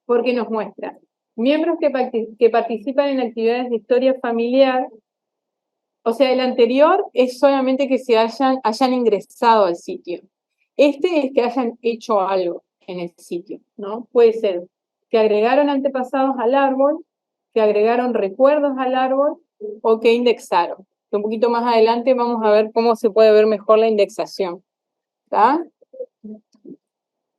porque nos muestra miembros que participan en actividades de historia familiar. O sea, el anterior es solamente que se hayan ingresado al sitio. Este es que hayan hecho algo en el sitio, ¿no? Puede ser que agregaron antepasados al árbol, que agregaron recuerdos al árbol o que indexaron. Un poquito más adelante vamos a ver cómo se puede ver mejor la indexación. ¿Está?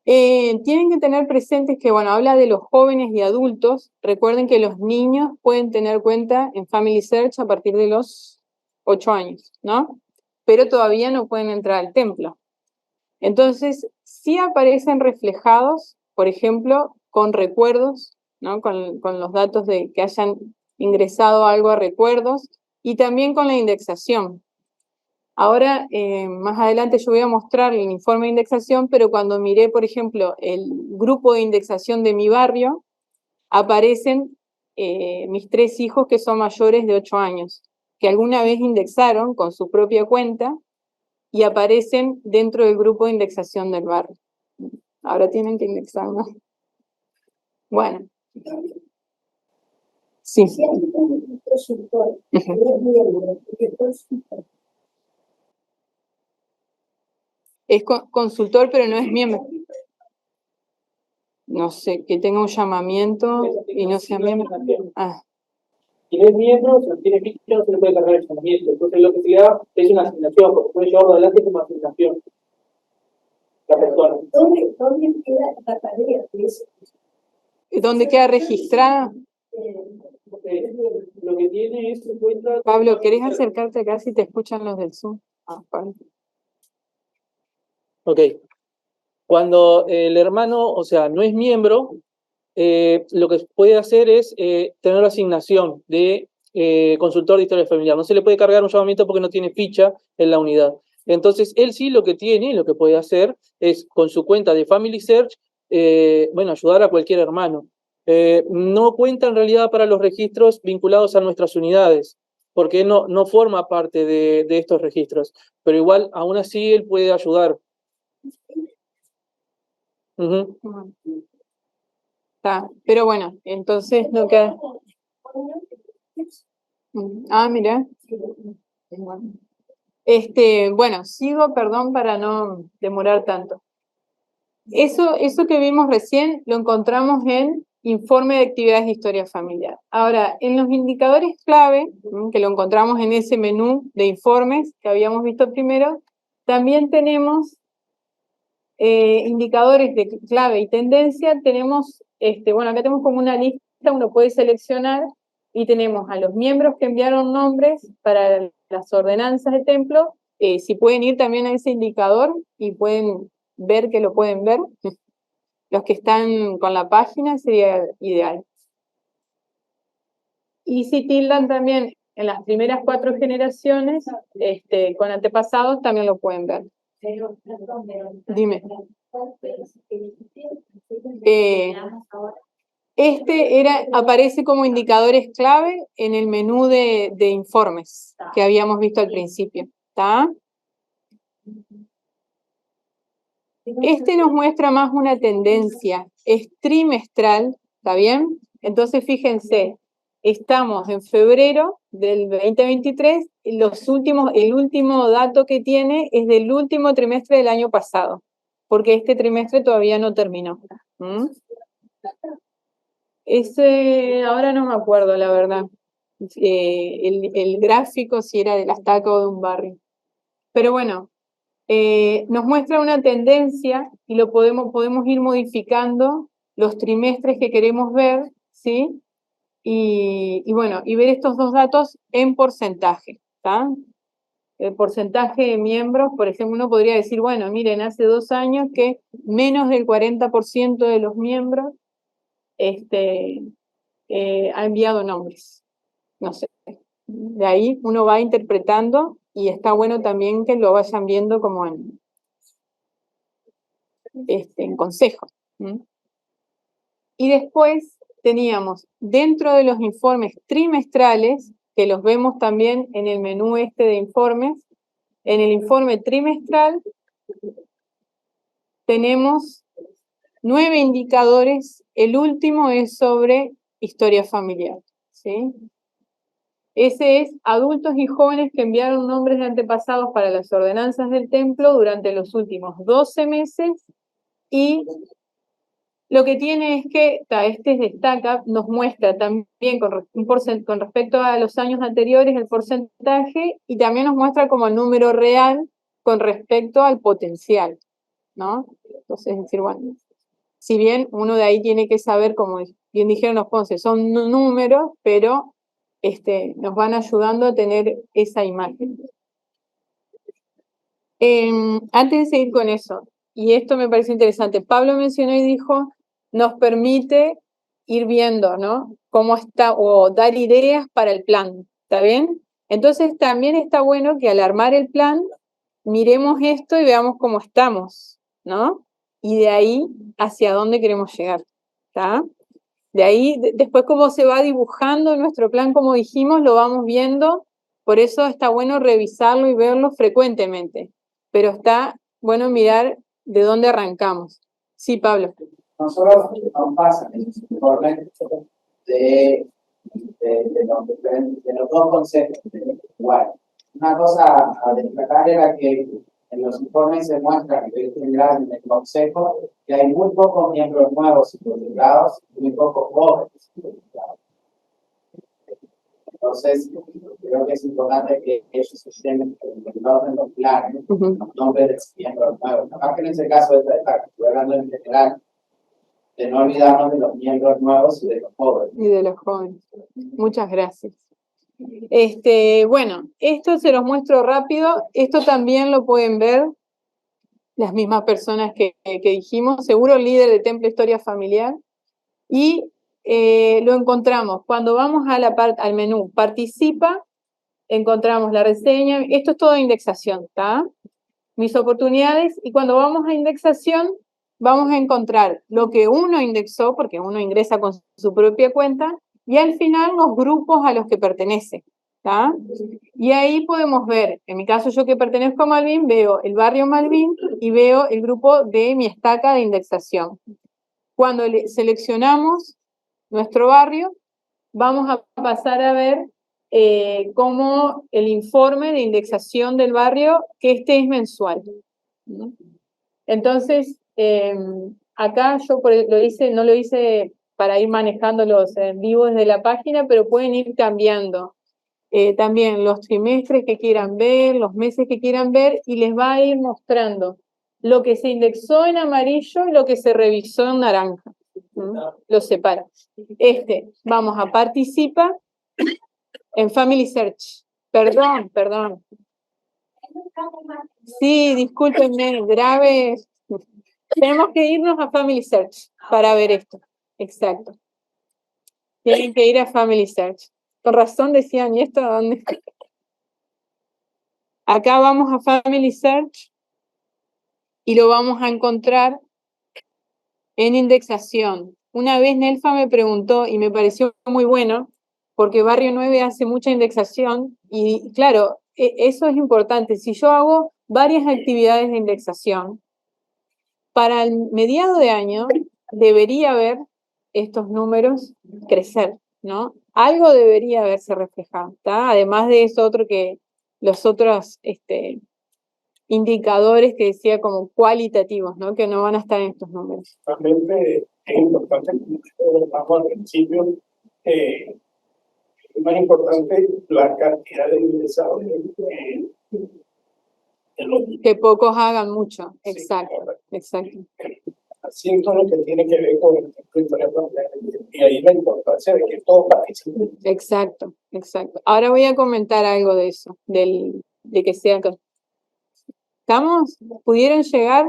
Tienen que tener presentes que, bueno, habla de los jóvenes y adultos. Recuerden que los niños pueden tener cuenta en Family Search a partir de los 8 años, ¿no? Pero todavía no pueden entrar al templo. Entonces, sí aparecen reflejados, por ejemplo, con recuerdos, ¿no? Con los datos de que hayan ingresado algo a recuerdos y también con la indexación. Ahora, más adelante yo voy a mostrar el informe de indexación, pero cuando miré, por ejemplo, el grupo de indexación de mi barrio, aparecen mis 3 hijos que son mayores de 8 años, que alguna vez indexaron con su propia cuenta y aparecen dentro del grupo de indexación del barrio. Ahora tienen que indexar, ¿no? Bueno. Sí. Es consultor, pero no es miembro. No sé, que tenga un llamamiento y no sea miembro. Ah. Si no es miembro, si no tiene ficha, no se le puede cargar el llamamiento. Entonces lo que se da es una asignación, porque puede llevarlo adelante como asignación. La persona. ¿Dónde queda la tarea? ¿Dónde queda registrada? Lo que tiene es su cuenta. Pablo, ¿querés acercarte acá si te escuchan los del Zoom? Ah, Pablo. Ok. Cuando el hermano, o sea, no es miembro, lo que puede hacer es tener la asignación de consultor de historia familiar. No se le puede cargar un llamamiento porque no tiene ficha en la unidad. Entonces, él sí lo que tiene, lo que puede hacer es con su cuenta de Family Search, bueno, ayudar a cualquier hermano. No cuenta en realidad para los registros vinculados a nuestras unidades, porque no forma parte de estos registros, pero igual, aún así, él puede ayudar. Uh-huh. Está, pero bueno, entonces no queda. Ah, mira. Bueno, sigo, perdón, para no demorar tanto. Eso que vimos recién lo encontramos en informe de actividades de historia familiar. Ahora, en los indicadores clave, que lo encontramos en ese menú de informes que habíamos visto primero, también tenemos indicadores de clave y tendencia. Tenemos, bueno, acá tenemos como una lista, uno puede seleccionar y tenemos a los miembros que enviaron nombres para las ordenanzas de templo. Si pueden ir también a ese indicador y pueden ver que lo pueden ver. Los que están con la página sería ideal. Y si tildan también en las primeras 4 generaciones, con antepasados, también lo pueden ver. Dime. Aparece como indicadores clave en el menú de informes que habíamos visto al principio. ¿Está? Nos muestra más una tendencia, es trimestral, ¿está bien? Entonces fíjense, estamos en febrero del 2023, el último dato que tiene es del último trimestre del año pasado, porque este trimestre todavía no terminó. Ahora no me acuerdo, la verdad, el gráfico si era de la estaca o de un barrio. Pero bueno, nos muestra una tendencia y lo podemos ir modificando los trimestres que queremos ver, ¿sí? Y bueno, y ver estos 2 datos en porcentaje, ¿está? El porcentaje de miembros, por ejemplo, uno podría decir, bueno, miren, hace 2 años que menos del 40% de los miembros ha enviado nombres. No sé. De ahí uno va interpretando y está bueno también que lo vayan viendo como en consejo. Y después teníamos, dentro de los informes trimestrales, que los vemos también en el menú este de informes. En el informe trimestral tenemos 9 indicadores, el último es sobre historia familiar, ¿sí? Ese es adultos y jóvenes que enviaron nombres de antepasados para las ordenanzas del templo durante los últimos 12 meses y lo que tiene es que este destaca, nos muestra también con respecto a los años anteriores el porcentaje y también nos muestra como el número real con respecto al potencial, ¿no? Entonces, es decir, bueno, si bien uno de ahí tiene que saber, como bien dijeron los Ponce, son números, pero nos van ayudando a tener esa imagen. Antes de seguir con eso, y esto me parece interesante, Pablo mencionó y dijo, nos permite ir viendo, ¿no? Cómo está, o dar ideas para el plan, ¿está bien? Entonces también está bueno que al armar el plan, miremos esto y veamos cómo estamos, ¿no? Y de ahí hacia dónde queremos llegar, ¿está? De ahí, después cómo se va dibujando nuestro plan, como dijimos, lo vamos viendo, por eso está bueno revisarlo y verlo frecuentemente, pero está bueno mirar de dónde arrancamos. Sí, Pablo. Nosotros nos pasan esos informes de los dos conceptos. Igual. Una cosa a destacar era que en los informes se muestra que en general en el consejo que hay muy pocos miembros nuevos involucrados y muy pocos jóvenes involucrados. Entonces, creo que es importante que ellos estén involucrados en los planes, los nombres de los miembros nuevos. Además que en ese caso de esta estoy hablando en general, de no olvidarnos de los miembros nuevos y de los jóvenes. Y de los jóvenes. Muchas gracias. Bueno, esto se los muestro rápido. Esto también lo pueden ver las mismas personas que dijimos. Seguro el líder de Templo Historia Familiar. Y lo encontramos. Cuando vamos a al menú Participa, encontramos la reseña. Esto es todo indexación, ¿está? Mis oportunidades. Y cuando vamos a indexación, vamos a encontrar lo que uno indexó, porque uno ingresa con su propia cuenta, y al final los grupos a los que pertenece, ¿tá? Y ahí podemos ver, en mi caso yo que pertenezco a Malvin, veo el barrio Malvin y veo el grupo de mi estaca de indexación. Cuando seleccionamos nuestro barrio, vamos a pasar a ver cómo el informe de indexación del barrio, que es mensual, ¿no? Entonces, acá yo no lo hice para ir manejándolos en vivo desde la página, pero pueden ir cambiando también los trimestres que quieran ver, los meses que quieran ver, y les va a ir mostrando lo que se indexó en amarillo y lo que se revisó en naranja. Lo separa. Vamos a Participa en Family Search. Perdón. Sí, discúlpenme, grave. Tenemos que irnos a Family Search para ver esto. Exacto. Tienen que ir a Family Search. Con razón decían, ¿y esto dónde? Acá vamos a Family Search y lo vamos a encontrar en indexación. Una vez Nelfa me preguntó y me pareció muy bueno, porque Barrio 9 hace mucha indexación y claro, eso es importante. Si yo hago varias actividades de indexación, para el mediado de año debería haber estos números crecer, ¿no? Algo debería haberse reflejado, ¿tá? Además de eso otro que los otros indicadores que decía como cualitativos, ¿no? Que no van a estar en estos números. Realmente es importante, como hablamos al principio, es más importante la cantidad de ingresados que pocos hagan mucho, exacto, sí, exacto. Así todo lo que tiene que ver con el historia familiar y ahí la importancia de que todos participen. Exacto. Ahora voy a comentar algo de eso, de que sea. ¿Estamos? ¿Pudieron llegar?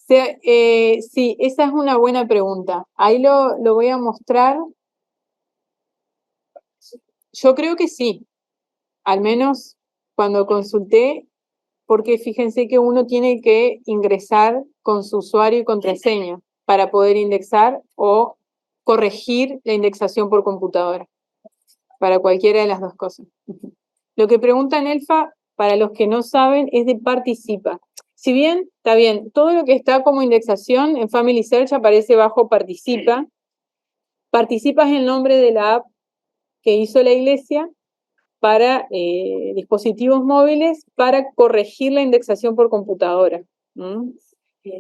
Sí, esa es una buena pregunta. Ahí lo voy a mostrar. Yo creo que sí, al menos cuando consulté, porque fíjense que uno tiene que ingresar con su usuario y contraseña para poder indexar o corregir la indexación por computadora, para cualquiera de las dos cosas. Lo que pregunta Nelfa, para los que no saben, es de Participa. Si bien, está bien, todo lo que está como indexación en Family Search aparece bajo Participa. Participa es el nombre de la app que hizo la iglesia para dispositivos móviles para corregir la indexación por computadora.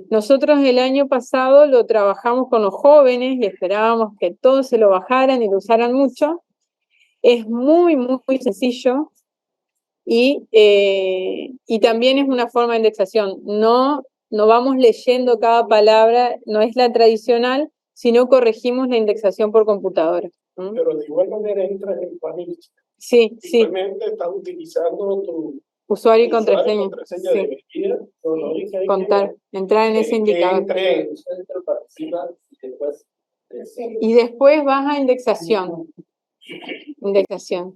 Nosotros el año pasado lo trabajamos con los jóvenes y esperábamos que todos se lo bajaran y lo usaran mucho. Es muy, muy, muy sencillo y también es una forma de indexación. No vamos leyendo cada palabra, no es la tradicional, sino corregimos la indexación por computadora. Pero de igual manera entras en familia. Sí, sí. Simplemente estás utilizando tu usuario y contraseña. Sí. Sí. Contar, entrar en ese indicador. Y después vas a indexación. Indexación.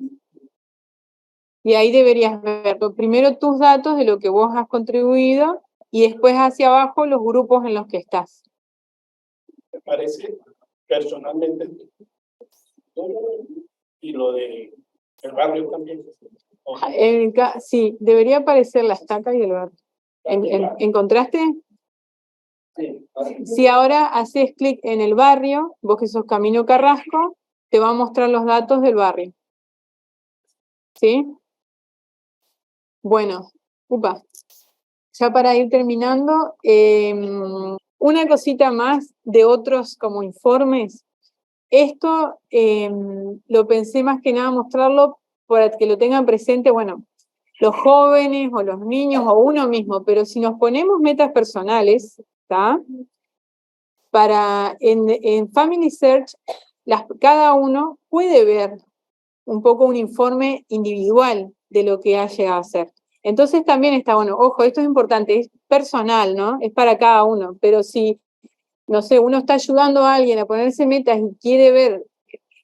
Y ahí deberías ver primero tus datos de lo que vos has contribuido y después hacia abajo los grupos en los que estás. Me parece personalmente y lo de el barrio también. Sí, debería aparecer la estaca y el barrio. ¿Encontraste? Sí. Si ahora haces clic en el barrio, vos que sos Camino Carrasco, te va a mostrar los datos del barrio. ¿Sí? Bueno, ya para ir terminando, una cosita más de otros como informes. Esto lo pensé más que nada mostrarlo para que lo tengan presente, bueno, los jóvenes o los niños o uno mismo, pero si nos ponemos metas personales, ¿está? En Family Search, cada uno puede ver un poco un informe individual de lo que ha llegado a hacer. Entonces también está bueno, ojo, esto es importante, es personal, ¿no? Es para cada uno, pero si, no sé, uno está ayudando a alguien a ponerse metas y quiere ver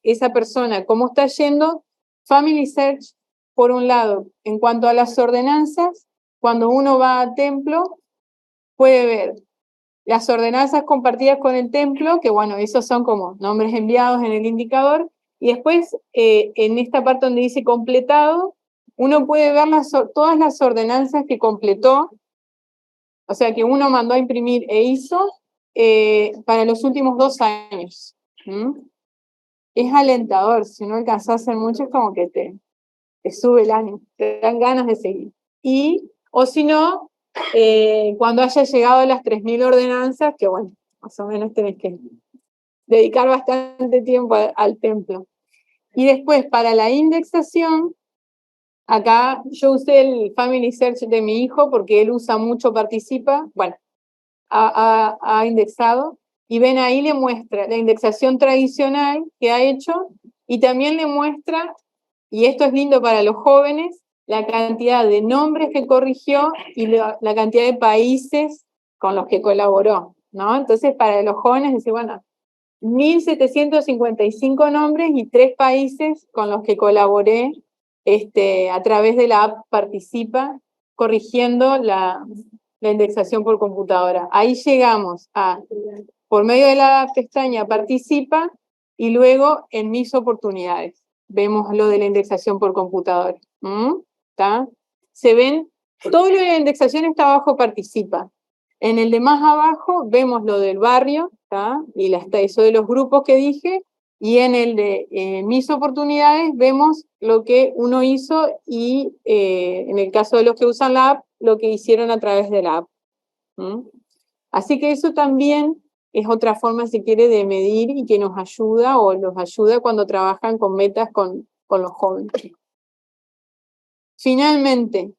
esa persona cómo está yendo, Family Search, por un lado, en cuanto a las ordenanzas, cuando uno va a templo, puede ver las ordenanzas compartidas con el templo, que bueno, esos son como nombres enviados en el indicador, y después en esta parte donde dice completado, uno puede ver todas las ordenanzas que completó, o sea que uno mandó a imprimir e hizo para los últimos 2 años. Es alentador, si no alcanzás a hacer mucho es como que te sube el ánimo, te dan ganas de seguir. O si no, cuando haya llegado a las 3.000 ordenanzas, que bueno, más o menos tenés que dedicar bastante tiempo al templo. Y después, para la indexación, acá yo usé el Family Search de mi hijo porque él usa mucho Participa, bueno, ha indexado, y ven ahí le muestra la indexación tradicional que ha hecho, y también le muestra, y esto es lindo para los jóvenes, la cantidad de nombres que corrigió y la cantidad de países con los que colaboró, ¿no? Entonces, para los jóvenes, dice, bueno, 1.755 nombres y 3 países con los que colaboré a través de la app Participa, corrigiendo la indexación por computadora. Ahí llegamos por medio de la pestaña Participa y luego en Mis oportunidades. Vemos lo de la indexación por computadora. ¿Está? Se ven, todo lo de la indexación está abajo Participa. En el de más abajo vemos lo del barrio, ¿está? Y eso de los grupos que dije, y en el de Mis oportunidades vemos lo que uno hizo y en el caso de los que usan la app, lo que hicieron a través de la app. Así que eso también es otra forma, si quiere, de medir y que nos ayuda o los ayuda cuando trabajan con metas con los jóvenes. Finalmente,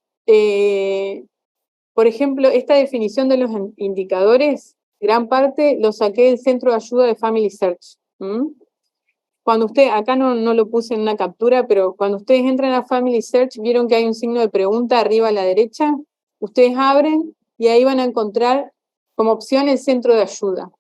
por ejemplo, esta definición de los indicadores, gran parte lo saqué del centro de ayuda de Family Search. Cuando acá no lo puse en una captura, pero cuando ustedes entran a Family Search, vieron que hay un signo de pregunta arriba a la derecha, ustedes abren y ahí van a encontrar como opción el centro de ayuda.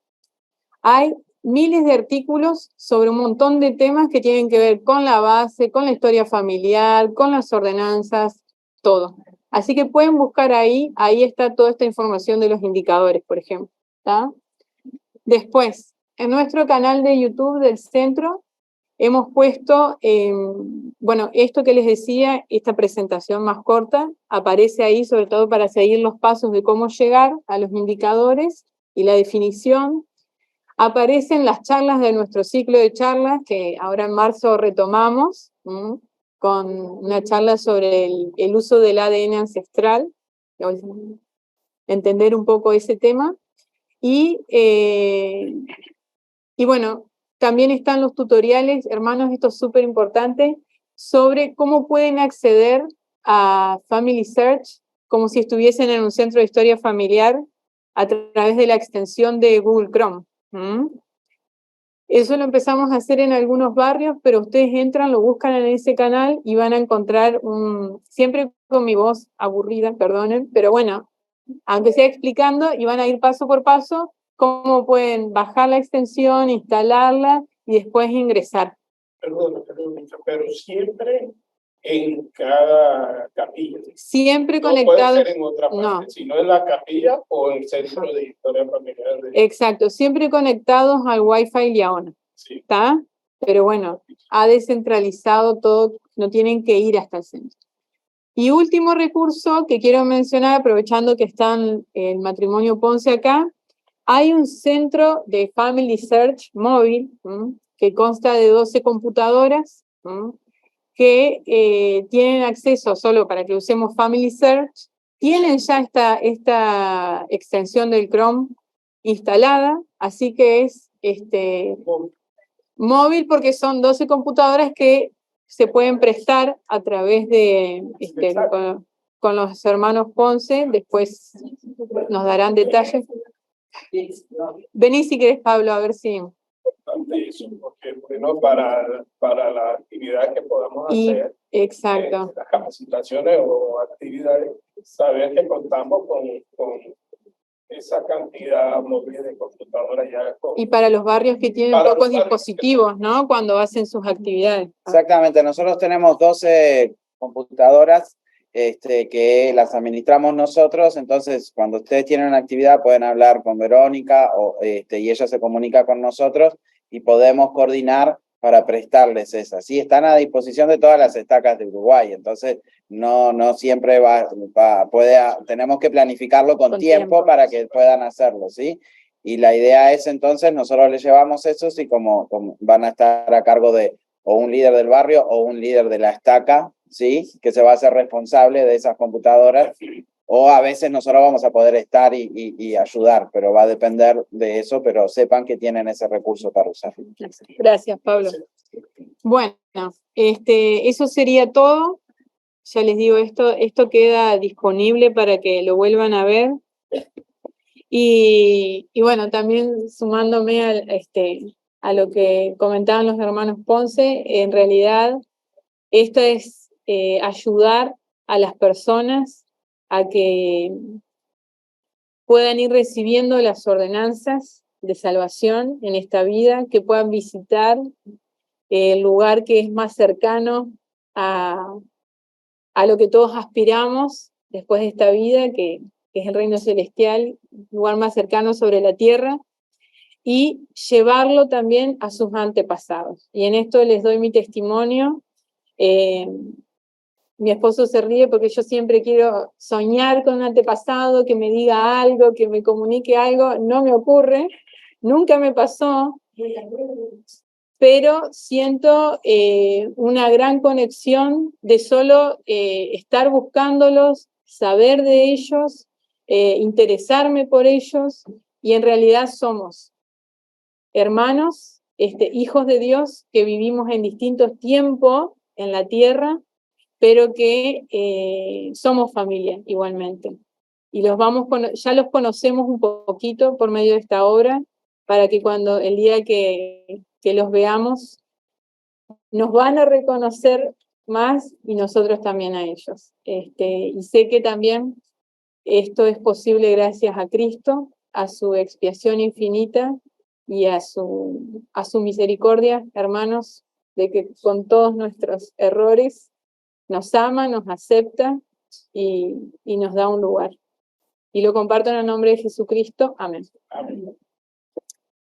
Hay miles de artículos sobre un montón de temas que tienen que ver con la base, con la historia familiar, con las ordenanzas, todo. Así que pueden buscar ahí está toda esta información de los indicadores, por ejemplo. ¿Tá? Después, en nuestro canal de YouTube del centro, hemos puesto, bueno, esto que les decía, esta presentación más corta, aparece ahí sobre todo para seguir los pasos de cómo llegar a los indicadores y la definición. Aparecen las charlas de nuestro ciclo de charlas, que ahora en marzo retomamos, con una charla sobre el uso del ADN ancestral, entender un poco ese tema. Y bueno, también están los tutoriales, hermanos, esto es súper importante, sobre cómo pueden acceder a Family Search como si estuviesen en un centro de historia familiar a través de la extensión de Google Chrome. Eso lo empezamos a hacer en algunos barrios, pero ustedes entran, lo buscan en ese canal y van a encontrar siempre con mi voz aburrida, perdonen, pero bueno, aunque sea explicando, y van a ir paso por paso cómo pueden bajar la extensión, instalarla y después ingresar. Perdón, pero siempre en cada capilla. Siempre no conectados. Puede ser en otra parte, no. sino en la capilla o en el centro de historia familiar. Exacto, siempre conectados al Wi-Fi Liaona. Sí. ¿Está? Pero bueno, ha descentralizado todo, no tienen que ir hasta el centro. Y último recurso que quiero mencionar, aprovechando que están el matrimonio Ponce acá, hay un centro de Family Search móvil, que consta de 12 computadoras, que tienen acceso solo para que usemos Family Search, tienen ya esta extensión del Chrome instalada, así que es móvil porque son 12 computadoras que se pueden prestar a través de con los hermanos Ponce, después nos darán detalles. Vení si querés, Pablo, a ver si... Eso, porque bueno, para la actividad que podamos hacer, exacto. Las capacitaciones o actividades, saber que contamos con esa cantidad móvil de computadoras ya. Y para los barrios que tienen pocos dispositivos, ¿no? Cuando hacen sus actividades. Exactamente, nosotros tenemos 12 computadoras que las administramos nosotros, entonces cuando ustedes tienen una actividad pueden hablar con Verónica y ella se comunica con nosotros y podemos coordinar para prestarles esas. Sí, están a disposición de todas las estacas de Uruguay, entonces no siempre tenemos que planificarlo con tiempo para que puedan hacerlo, ¿sí? Y la idea es entonces, nosotros les llevamos esos y como van a estar a cargo de o un líder del barrio o un líder de la estaca, ¿sí? Que se va a hacer responsable de esas computadoras, o a veces nosotros vamos a poder estar y ayudar, pero va a depender de eso, pero sepan que tienen ese recurso para usar. Gracias, Pablo. Bueno, eso sería todo. Ya les digo, esto queda disponible para que lo vuelvan a ver. Y bueno, también sumándome a lo que comentaban los hermanos Ponce, en realidad esto es ayudar a las personas a que puedan ir recibiendo las ordenanzas de salvación en esta vida, que puedan visitar el lugar que es más cercano a lo que todos aspiramos después de esta vida, que es el reino celestial, lugar más cercano sobre la tierra, y llevarlo también a sus antepasados. Y en esto les doy mi testimonio. Mi esposo se ríe porque yo siempre quiero soñar con un antepasado, que me diga algo, que me comunique algo. No me ocurre, nunca me pasó, pero siento una gran conexión de solo estar buscándolos, saber de ellos, interesarme por ellos, y en realidad somos hermanos, hijos de Dios, que vivimos en distintos tiempos en la tierra, pero que somos familia igualmente. Y ya los conocemos un poquito por medio de esta obra, para que cuando el día que los veamos, nos van a reconocer más y nosotros también a ellos. Y sé que también esto es posible gracias a Cristo, a su expiación infinita y a su misericordia, hermanos, de que con todos nuestros errores nos ama, nos acepta y nos da un lugar. Y lo comparto en el nombre de Jesucristo. Amén. Amén.